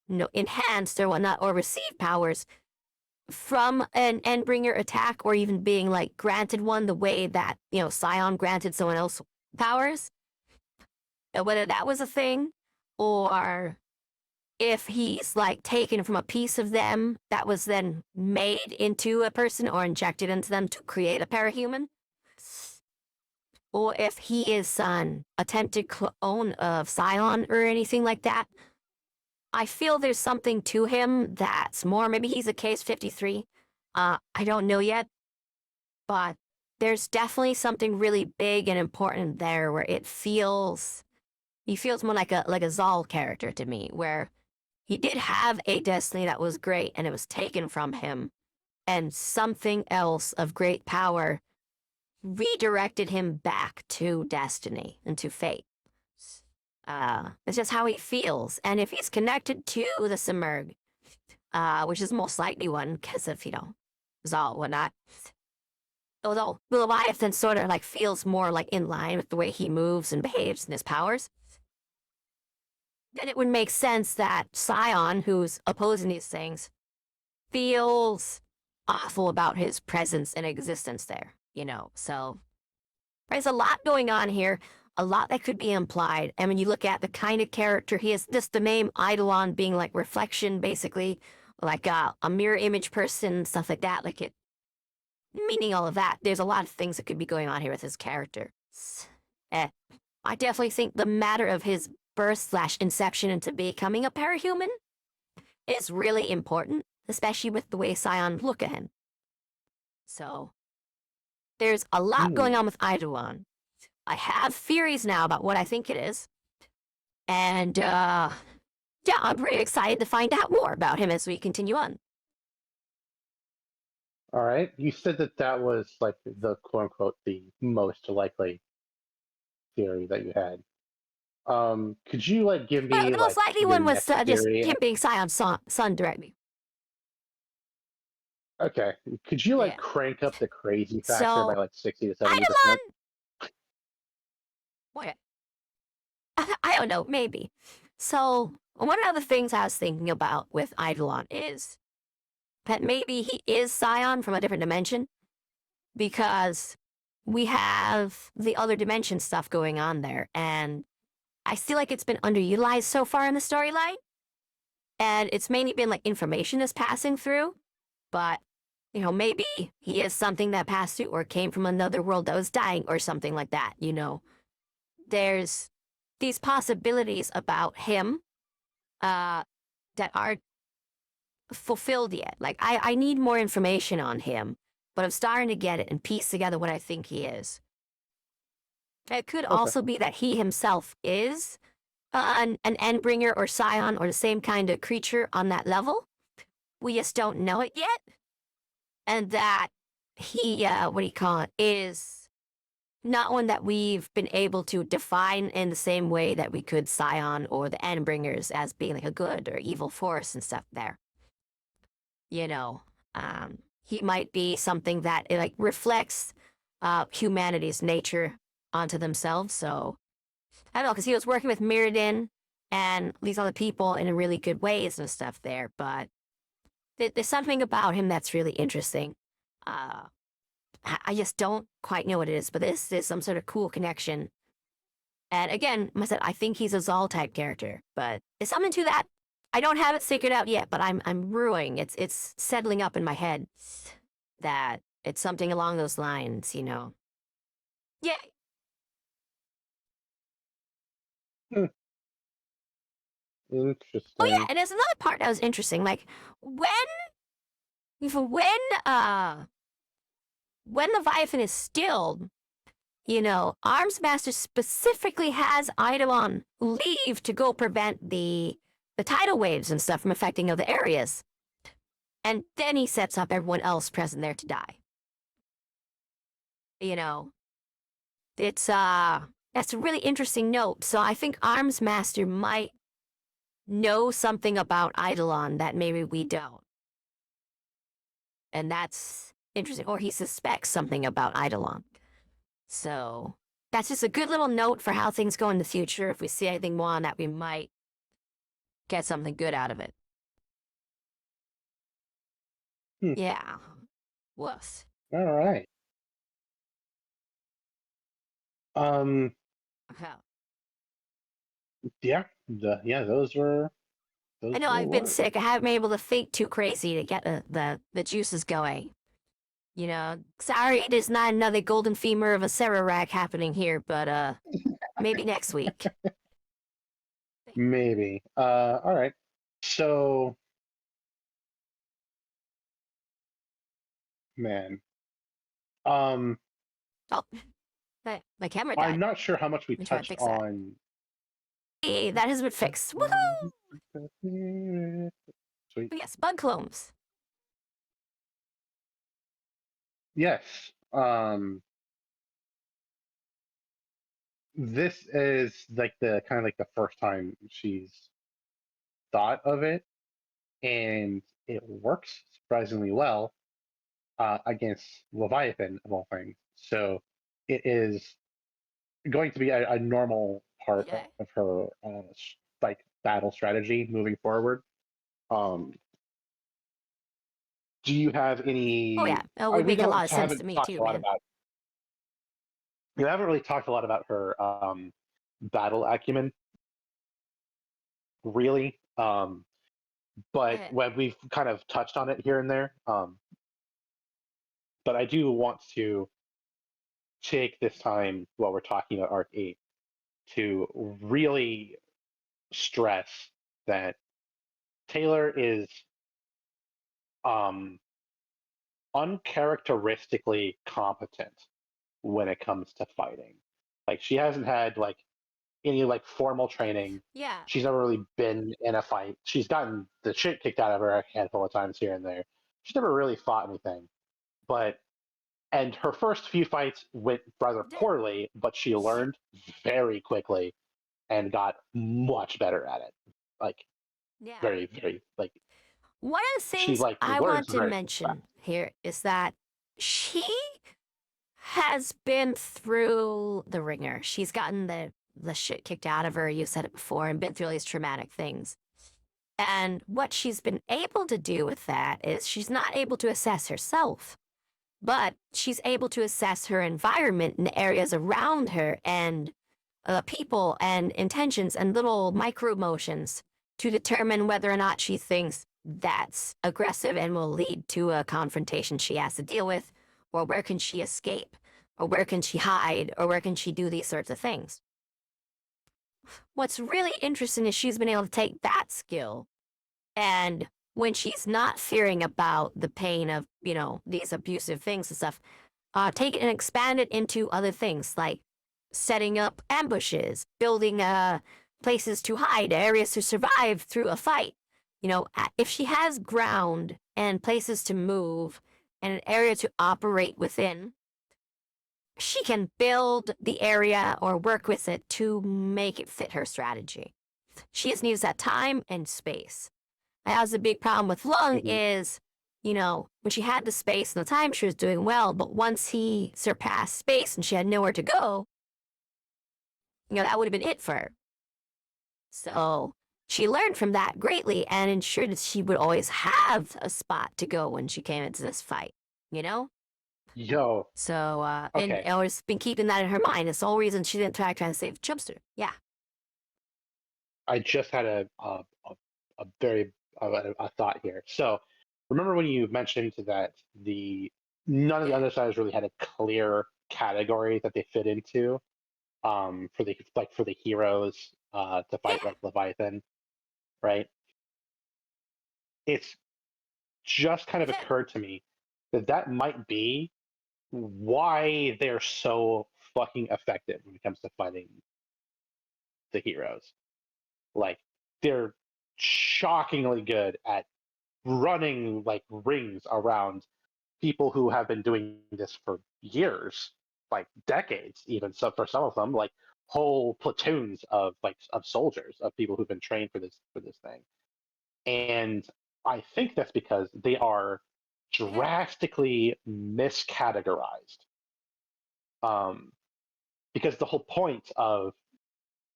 enhanced or whatnot, or received powers from an Endbringer attack, or even being like granted one the way that Scion granted someone else powers, whether that was a thing, or if he's like taken from a piece of them that was then made into a person or injected into them to create a parahuman, or if he is an attempted clone of Scion or anything like that. I feel there's something to him that's more, maybe he's a case 53. I don't know yet, but there's definitely something really big and important there where he feels more like a Zal character to me, where he did have a destiny that was great and it was taken from him, and something else of great power redirected him back to destiny and to fate. It's just how he feels. And if he's connected to the Simurg, which is the most likely one because of, Zal, whatnot, although the Leviathan sort of like feels more like in line with the way he moves and behaves and his powers, then it would make sense that Scion, who's opposing these things, feels awful about his presence and existence there, So there's a lot going on here, a lot that could be implied. And when you look at the kind of character he is, just the name Eidolon being like reflection, basically, like a mirror image person, stuff like that, like it, meaning all of that. There's a lot of things that could be going on here with his character. Eh, I definitely think the matter of his birth/inception into becoming a parahuman is really important, especially with the way Scions look at him. So, there's a lot going on with Eidolon. I have theories now about what I think it is. And, yeah, I'm pretty excited to find out more about him as we continue on. All right. You said that was like the quote unquote the most likely theory that you had. Could you like give Well, me the most like likely your one was next just theory? him being Scion's son directly. Okay. Could you like Yeah. crank up the crazy factor by So, like 60 to 70%? Eidolon! What? I don't know, maybe. So, one of the things I was thinking about with Eidolon is that maybe he is Scion from a different dimension, because we have the other dimension stuff going on there, and I feel like it's been underutilized so far in the storyline, and it's mainly been like information is passing through, but maybe he is something that passed through or came from another world that was dying or something like that. There's these possibilities about him that aren't fulfilled yet. Like I need more information on him, but I'm starting to get it and piece together what I think he is. It could Okay. also be that he himself is an Endbringer or Scion or the same kind of creature on that level. We just don't know it yet. And that he, what do you call it, is not one that we've been able to define in the same way that we could Scion or the Endbringers as being like a good or evil force and stuff there. He might be something that like reflects humanity's nature onto themselves. So I don't know, because he was working with Mirrodin and these other people in really good ways and stuff there. But there's something about him that's really interesting. I just don't quite know what it is, but this is some sort of cool connection. And again, I said I think he's a Zal type character, but there's something to that. I don't have it figured out yet, but I'm brewing. It's settling up in my head that it's something along those lines. Yeah. Hmm. Oh yeah, Interesting. and there's another part that was interesting. Like when uh when Leviathan is stilled, Arms Master specifically has Eidolon leave to go prevent the tidal waves and stuff from affecting other areas. And then he sets up everyone else present there to die. It's that's a really interesting note. So I think Arms Master might know something about Eidolon that maybe we don't. And that's interesting. Or he suspects something about Eidolon. So that's just a good little note for how things go in the future. If we see anything more on that, we might get something good out of it. Hmm. Yeah. Wuss. All right. Um. Okay. Yeah. Those were I those know were I've been words. sick. I haven't been able to think too crazy to get the juices going. Sorry there's not another golden femur of a Sararak happening here, but maybe next week. Maybe. All right. So, man. Um. Oh, my camera I'm died. not sure how much we Let me try to touched fix that. on. Hey, that has been fixed. Woohoo! Sweet. But yes, bug clones. Yes. This is like the kind of like the first time she's thought of it, and it works surprisingly well against Leviathan of all things. So it is going to be a normal part Okay. of her like battle strategy moving forward. Um, do you have Oh any? yeah, it would We make a don't lot of sense to haven't me talked too, a lot man. about. You haven't really talked a lot about her battle acumen, really. But Eh, when we've kind of touched on it here and there. But I do want to take this time while we're talking about Arc 8 to really stress that Taylor is um, uncharacteristically competent when it comes to fighting. Like she hasn't had like any like formal training. yeah, She's never really been in a fight. She's gotten the shit kicked out of her a handful of times here and there. She's never really fought anything. But and her first few fights went rather d- poorly, but she learned very quickly and got much better at it. Like yeah. very, very like One of the she things like I want learns to very fast. mention here is that she has been through the ringer. She's gotten the shit kicked out of her. You said it before, and been through all these traumatic things. And what she's been able to do with that is she's not able to assess herself, but she's able to assess her environment and the areas around her and people and intentions and little micro emotions to determine whether or not she thinks that's aggressive and will lead to a confrontation she has to deal with, or where can she escape, or where can she hide, or where can she do these sorts of things. What's really interesting is she's been able to take that skill and when she's not fearing about the pain of, these abusive things and stuff, take it and expand it into other things like setting up ambushes, building places to hide, areas to survive through a fight. If she has ground and places to move and an area to operate within, she can build the area or work with it to make it fit her strategy. She just needs that time and space. That was a big problem with Lung Mm-hmm. is, when she had the space and the time, she was doing well. But once he surpassed space and she had nowhere to go, that would have been it for her. So she learned from that greatly and ensured that she would always have a spot to go when she came into this fight, you know? Yo, So, and okay. always been keeping that in her mind. It's the whole reason she didn't try to save Chubster. Yeah. I just had a very a thought here. So remember when you mentioned that the none of the Yeah. other sides really had a clear category that they fit into for the heroes to fight Yeah. like Leviathan, right? It's just kind of Yeah. occurred to me that that might be why they're so fucking effective when it comes to fighting the heroes. Like they're shockingly good at running like rings around people who have been doing this for years, like decades, even. So for some of them, like whole platoons of soldiers of people who've been trained for this thing. And I think that's because they are Yeah. drastically miscategorized. Um, because the whole point of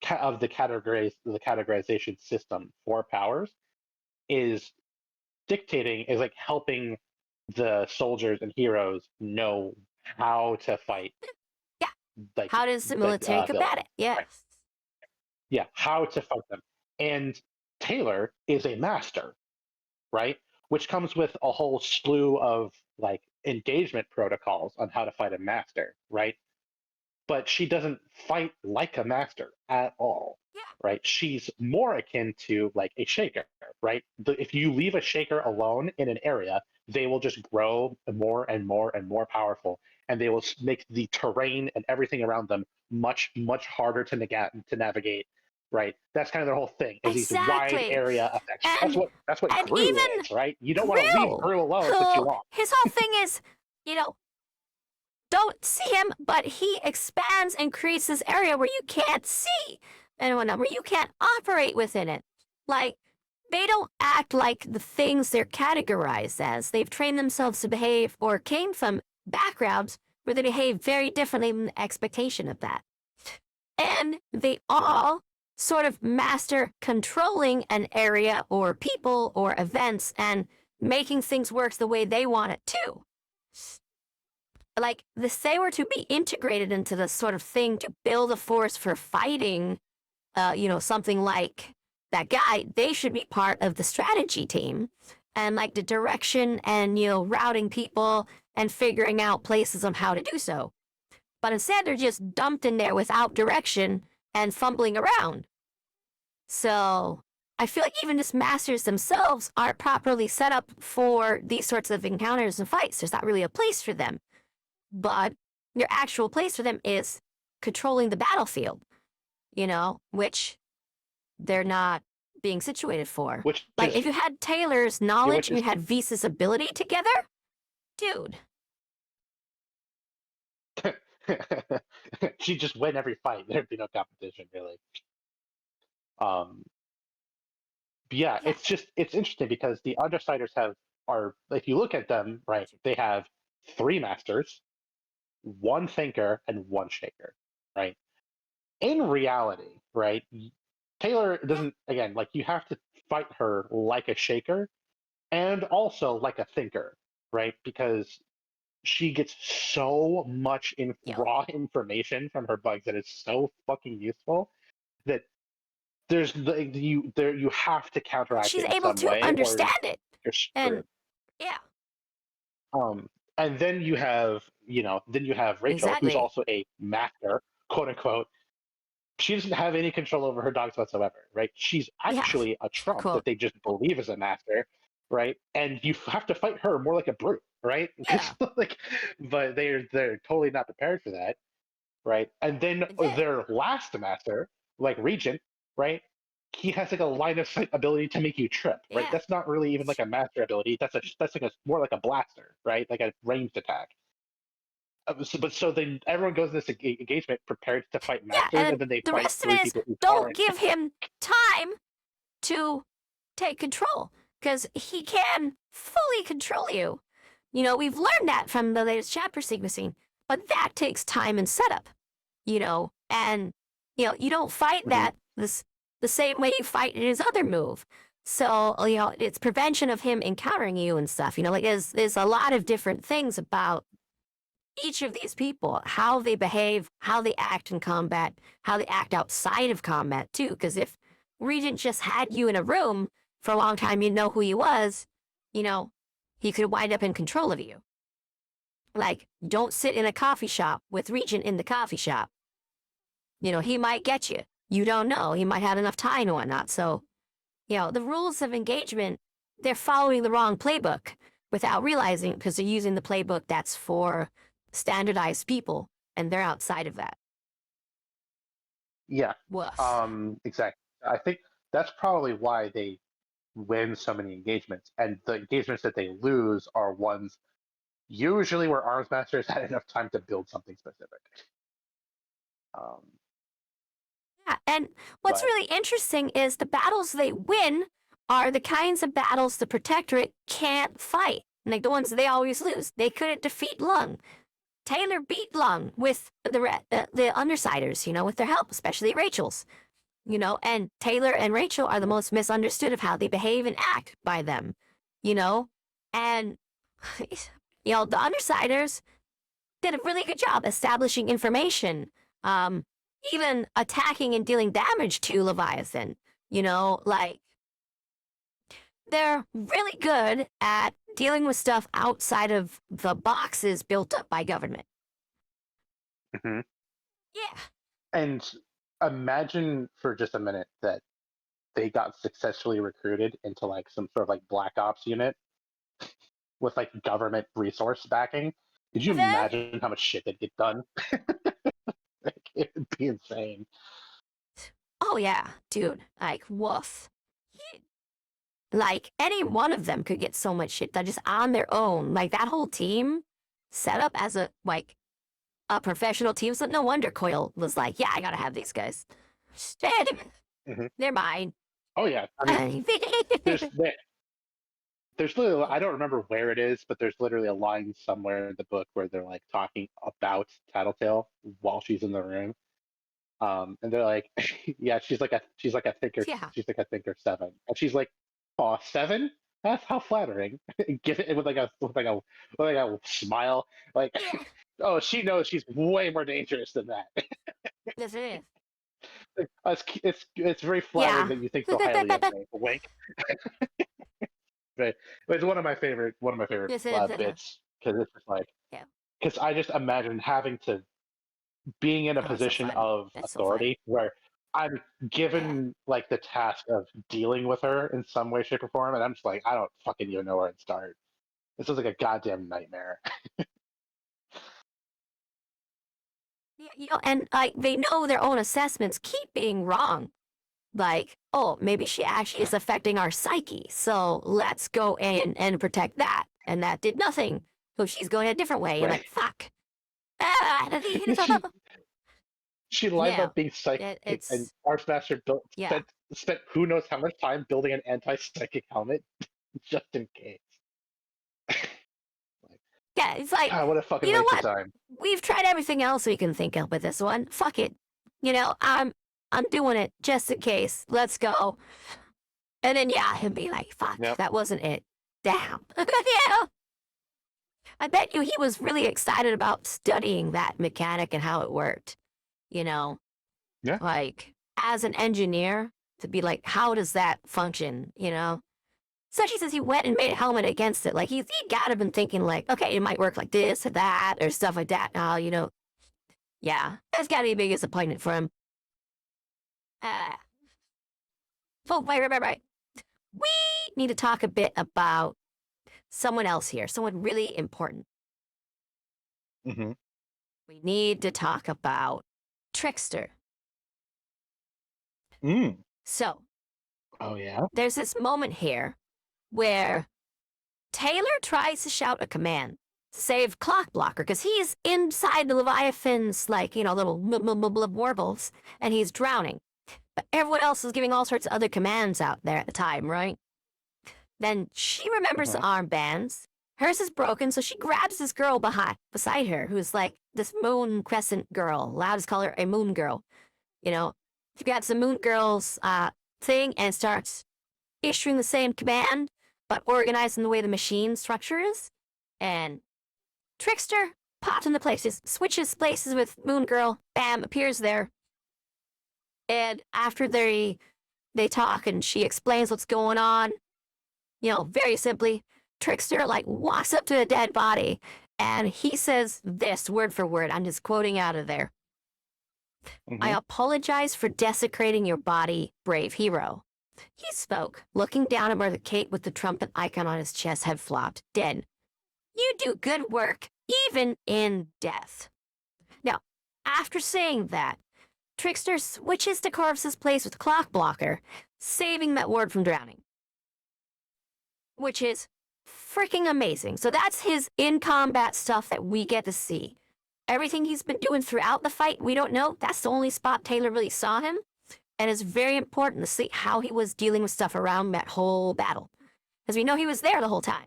the categorization system for powers is is like helping the soldiers and heroes know how to fight Yeah. How does the military combat villains, it? Yes. right? Yeah, how to fight them. And Taylor is a master, right? Which comes with a whole slew of like engagement protocols on how to fight a master, right? But she doesn't fight like a master at all, Yeah. right? She's more akin to like a shaker, right? If you leave a shaker alone in an area, they will just grow more and more and more powerful, and they will make the terrain and everything around them much much harder to navigate. Right, that's kind of their whole thing is these wide Exactly. area effects. And That's what and Gru even is, right? You don't want to leave Grill, Gru alone for too who long. his whole thing is, you know, don't see him, but he expands and creates this area where you can't see and whatnot, where you can't operate within it. Like, they don't act like the things they're categorized as. They've trained themselves to behave or came from backgrounds where they behave very differently than the expectation of that. And they all sort of master controlling an area or people or events and making things work the way they want it too. Like, if they were to be integrated into the sort of thing to build a force for fighting, something like that guy, they should be part of the strategy team and like the direction and, routing people and figuring out places on how to do so. But instead, they're just dumped in there without direction and fumbling around. So I feel like even just masters themselves aren't properly set up for these sorts of encounters and fights. There's not really a place for them. But your actual place for them is controlling the battlefield, which they're not being situated for. Which like, is, if you had Taylor's knowledge and you had Visa's ability together, dude. She'd just win every fight. There'd be no competition, really. But yeah, it's interesting because the Undersiders if you look at them, right, they have 3 masters, 1 thinker, and 1 shaker, right? In reality, right, Taylor doesn't, again, like, you have to fight her like a shaker and also like a thinker, right? Because she gets so much raw information from her bugs that is so fucking useful that you have to counteract she's it in able some to way, understand or it. you're screwed. And yeah. And then you have Rachel, Exactly. who's also a master, quote unquote. She doesn't have any control over her dogs whatsoever, right? She's actually a trump quote. that they just believe is a master, right? And you have to fight her more like a brute, right? Yeah. But they're totally not prepared for that, right? And then their last master, like Regent, right? He has like a line of sight ability to make you trip, right? Yeah. That's not really even like a master ability. That's more like a blaster, right? Like a ranged attack. So then everyone goes in this engagement prepared to fight masters, and then they the fight rest of 3 it is people who don't aren't. give him time to take control, because he can fully control you. We've learned that from the latest chapter sequencing, but that takes time and setup. And you don't fight that the same way you fight his other move. So it's prevention of him encountering you and stuff. There's a lot of different things about each of these people, how they behave, how they act in combat, how they act outside of combat too. Because if Regent just had you in a room for a long time, you know who he was, he could wind up in control of you. Like, don't sit in a coffee shop with Regent in the coffee shop. He might get you. You don't know. He might have enough time and whatnot. So, the rules of engagement, they're following the wrong playbook without realizing, because they're using the playbook that's for standardized people, and they're outside of that. Yeah. Woof. Exactly. I think that's probably why they win so many engagements, and the engagements that they lose are ones usually where Arms Masters had enough time to build something specific. Yeah, and what's really interesting is the battles they win are the kinds of battles the Protectorate can't fight. Like the ones they always lose. They couldn't defeat Lung. Taylor beat Lung with the Undersiders, with their help, especially Rachel's. And Taylor and Rachel are the most misunderstood of how they behave and act by them. And the Undersiders did a really good job establishing information, even attacking and dealing damage to Leviathan. They're really good at dealing with stuff outside of the boxes built up by government. Mm-hmm. Yeah. And imagine for just a minute that they got successfully recruited into like some sort of like black ops unit with like government resource backing. Could you imagine how much shit they'd get done? It would be insane. Oh yeah, dude. Like, woof. Like, any one of them could get so much shit done just on their own. Like, that whole team set up as a professional team. So no wonder Coyle was like, yeah, I gotta have these guys. They're mine. Oh yeah. I mean, there's literally, I don't remember where it is, but there's literally a line somewhere in the book where they're like talking about Tattletale while she's in the room. And they're like, yeah, she's like a thinker. Yeah. She's like a thinker 7. And she's like, oh, 7? That's how flattering. Give it with like a smile. Like, Yeah. oh, she knows she's way more dangerous than that. Yes, it is. It's very flattering Yeah. that you think so highly of me. Wink. But it's one of my favorite Yes, it is. bits because it's just like Yeah. because I just imagine having to being in a Oh, that's so position fun. of That's so fun. authority where I'm Yeah. given like the task of dealing with her in some way, shape, or form, and I'm just like, I don't fucking even know where to start. This is like a goddamn nightmare. Yeah, and like they know their own assessments keep being wrong. Like, oh, maybe she actually is affecting our psyche, so let's go in and protect that. And that did nothing. So she's going a different way. And Right? like, fuck. Ah, she she lined yeah, up being psychic, and it's Archmaster built yeah, spent who knows how much time building an anti-psychic helmet just in case. Like, yeah. It's like, God, what a fucking you know waste of what? time. We've tried everything else we can think of with this one. Fuck it. I'm doing it just in case. Let's go. And then yeah, he'd be like, fuck, Yep. that wasn't it. Damn. Yeah. I bet you he was really excited about studying that mechanic and how it worked. You know, Yeah. like as an engineer, to be like, how does that function? So she says he went and made a helmet against it. Like he gotta been thinking like, okay, it might work like this or that or stuff like that. Yeah, that's gotta be a big disappointment for him. Uh, oh, right. We need to talk a bit about someone else here, someone really important. Hmm. We need to talk about Trickster. Mm. So Oh yeah. there's this moment here where Taylor tries to shout a command to save Clock Blocker because he's inside the Leviathan's, like, little warbles, and he's drowning. But everyone else is giving all sorts of other commands out there at the time, right? Then she remembers the Uh-huh. armbands. Hers is broken, so she grabs this girl beside her, who's like this moon crescent girl. Loud to call her a moon girl. She grabs the moon girl's thing and starts issuing the same command, but organized in the way the machine structure is. And Trickster pops into places, switches places with Moon Girl, bam, appears there. And after they talk and she explains what's going on, very simply, Trickster like walks up to a dead body and he says this word for word. I'm just quoting out of there. I Hmm. apologize for desecrating your body, brave hero. He spoke, looking down at where the cape with the trumpet icon on his chest had flopped, dead. You do good work, even in death. Now, after saying that, Trickster switches to Corvus's place with Clock Blocker, saving that ward from drowning. Which is freaking amazing. So that's his in-combat stuff that we get to see. Everything he's been doing throughout the fight, we don't know. That's the only spot Taylor really saw him. And it's very important to see how he was dealing with stuff around that whole battle. Because we know he was there the whole time.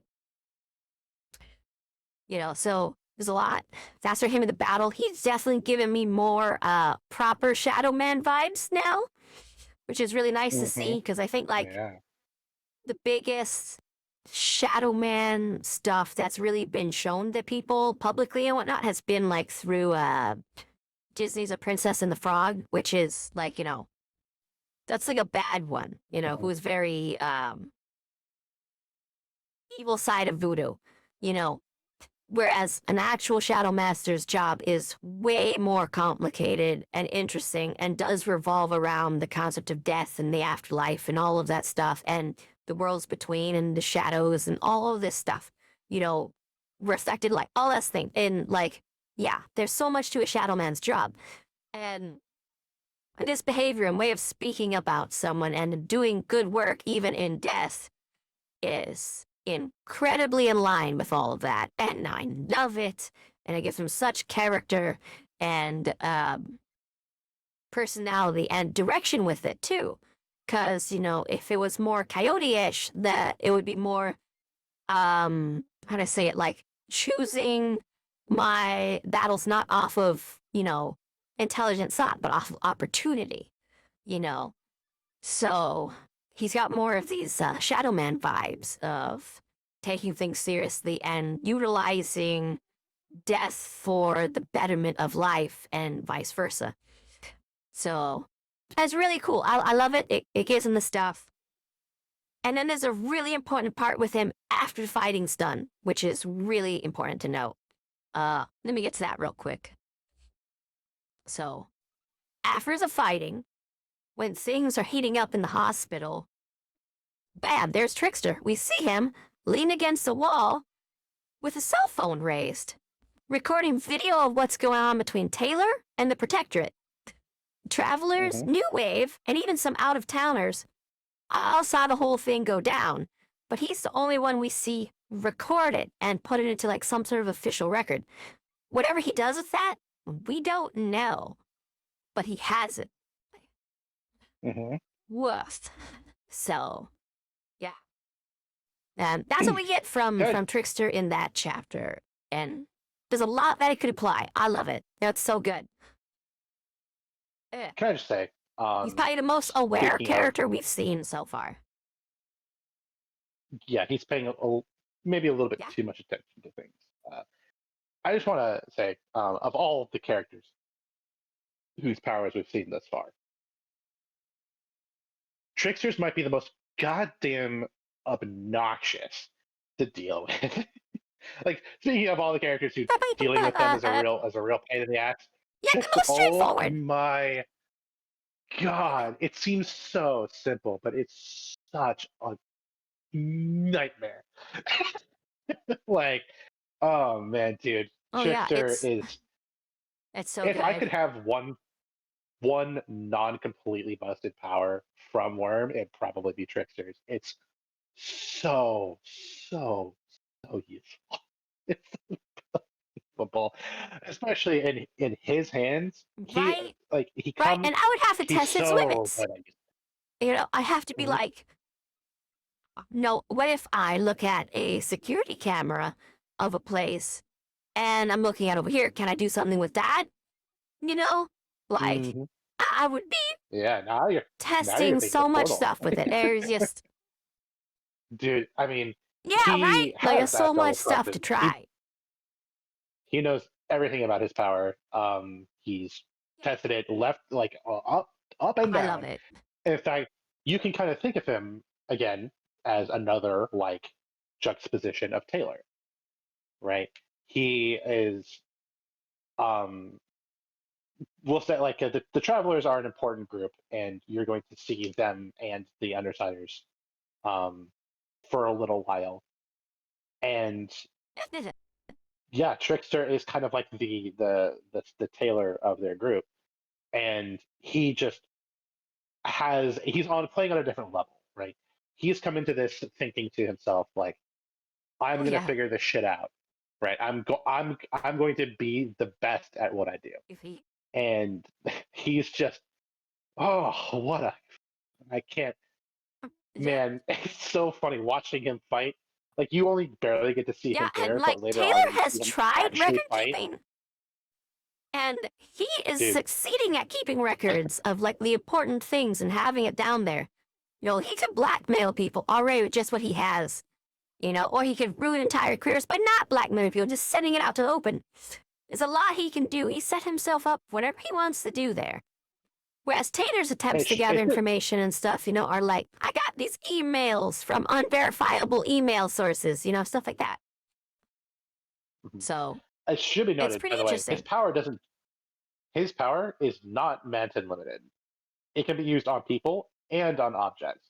So there's a lot. After him in the battle, he's definitely giving me more proper Shadow Man vibes now, which is really nice to see, because I think, like, Yeah. the biggest Shadow Man stuff that's really been shown to people publicly and whatnot has been, like, through Disney's A Princess and the Frog, which is, like, that's like a bad one, Mhm. who's very evil side of voodoo, you know. Whereas an actual Shadow Master's job is way more complicated and interesting and does revolve around the concept of death and the afterlife and all of that stuff and the worlds between and the shadows and all of this stuff, reflected, like, all that thing. And, like, yeah, there's so much to a Shadow Man's job. And this behavior and way of speaking about someone and doing good work even in death is incredibly in line with all of that, and I love it. And it gives him such character and personality and direction with it too. Because if it was more coyote-ish, that it would be more how to say it, like choosing my battles not off of intelligent thought, but off of opportunity. You know, so he's got more of these Shadow Man vibes of taking things seriously and utilizing death for the betterment of life and vice versa. So that's really cool. I love it. It gives him the stuff. And then there's a really important part with him after the fighting's done, which is really important to note. Let me get to that real quick. So, after the fighting, when things are heating up in the hospital, bam, there's Trickster. We see him lean against the wall with a cell phone raised, recording video of what's going on between Taylor and the Protectorate. Travelers, New Wave, and even some out-of-towners all saw the whole thing go down, but he's the only one we see record it and put it into like some sort of official record. Whatever he does with that, we don't know, but he has it. Woof. So, yeah. And that's what we get from Trickster in that chapter. And there's a lot that it could apply. I love it. That's so good. Can I just say, he's probably the most aware character we've seen so far. Yeah, he's paying maybe a little bit too much attention to things. I just want to say, of all the characters whose powers we've seen thus far, Tricksters might be the most goddamn obnoxious to deal with. Like, speaking of all the characters who dealing with them as a real pain in the ass. Yeah, the most straightforward. Oh my God, it seems so simple, but it's such a nightmare. Like, oh man, dude, Trickster is. It's so if good. I could have one non-completely busted power from Worm, it'd probably be Trickster's. It's so useful. It's unbelievable, especially in his hands. Right. He comes, and I would have to test its limits. You know, I have to be like, no, what if I look at a security camera of a place and I'm looking at over here, can I do something with that? You know, like, I would be now you're testing so much stuff with it. There's just... Dude, I mean... Yeah, right? Like, there's so much stuff to try. He knows everything about his power. He's tested it left, like, up and down. I love it. In fact, you can kind of think of him, again, as another, like, juxtaposition of Taylor. Right? He is... we'll say, like, the Travelers are an important group, and you're going to see them and the Undersiders for a little while. And yeah, Trickster is kind of like the Taylor of their group, and he just he's playing on a different level, right? He's come into this thinking to himself like, I'm going to figure this shit out, right? I'm going to be the best at what I do. And he's just, I can't, man, it's so funny watching him fight. Like, you only barely get to see him there, and, like, but later Taylor on, has tried record keeping, and he is succeeding at keeping records of, like, the important things and having it down there. You know, he could blackmail people already with just what he has, you know, or he could ruin entire careers by not blackmailing people, just sending it out to the open. There's a lot he can do. He set himself up whatever he wants to do there. Whereas Taylor's attempts to gather information and stuff, you know, are like, I got these emails from unverifiable email sources, you know, stuff like that. So it should be noted, it's pretty by the way, interesting. his power is not Manton limited. It can be used on people and on objects.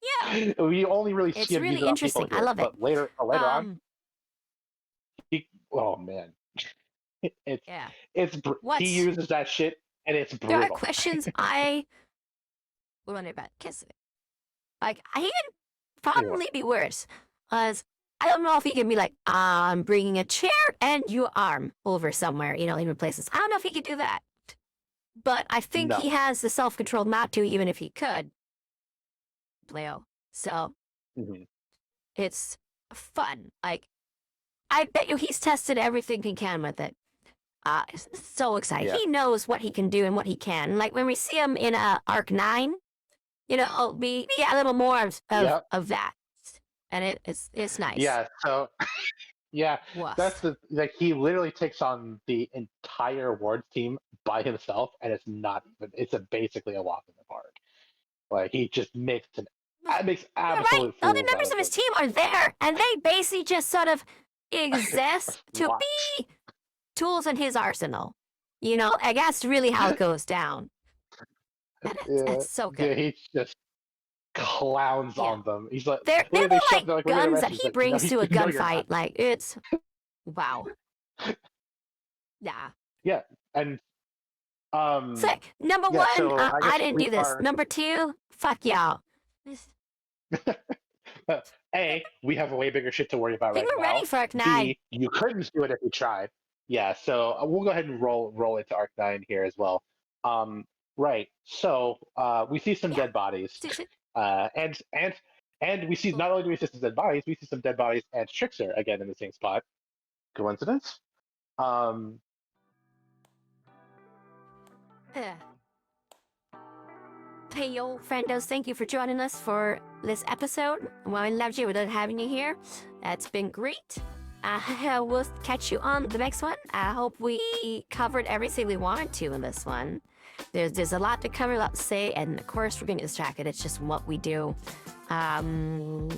Yeah, we only really see him really use it on interesting. people here, I love it. But later on, oh man, he uses that shit, and it's brutal. There are questions I would wonder about. Like, he could probably be worse. As I don't know if he can be like, I'm bringing a chair and your arm over somewhere, you know, in places. I don't know if he could do that. But I think he has the self-control not to, even if he could. Leo. So, it's fun. Like, I bet you he's tested everything he can with it. So excited. Yeah. He knows what he can do and what he can. Like when we see him in Arc 9, we get a little more Yep. of that. And it's nice. Yeah. So yeah, that's Woof. like he literally takes on the entire Ward's team by himself, and it's not even. It's basically a walk in the park. Like he just makes You're right. absolute Other fools out members of of his them. team are there, and they basically just sort of exist to Watch. be tools in his arsenal. I guess really how it goes down. Yeah, That's so yeah, good. he just clowns Yeah. on them. He's like, They're literally, they show up. more They're like, like "We're gonna guns arrest that you." He's he like, "No, brings to a no, you're gunfight. not." Like, it's wow. Yeah. Yeah, and Sick. Number yeah. one, So I guess I didn't we do this. are. Number two, fuck y'all. We have way bigger shit to worry about Think right we're now. ready for Arc 9. B, you couldn't do it if you tried. Yeah, so we'll go ahead and roll into Arc 9 here as well. Right. So we see some Yeah. dead bodies, and we see not only do we see some dead bodies, we see some dead bodies and Trickster again in the same spot. Coincidence? Um, Heyo Friendos, thank you for joining us for this episode. Well, I loved you without having you here. It's been great. We'll catch you on the next one. I hope we covered everything we wanted to in this one. There's a lot to cover, a lot to say, and of course we're gonna get distracted. It's just what we do.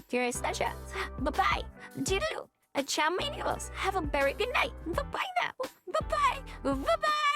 Curious pleasure. Bye-bye. Toodaloo. Ciao, amigos. Have a very good night. Bye-bye now. Bye-bye. Bye-bye.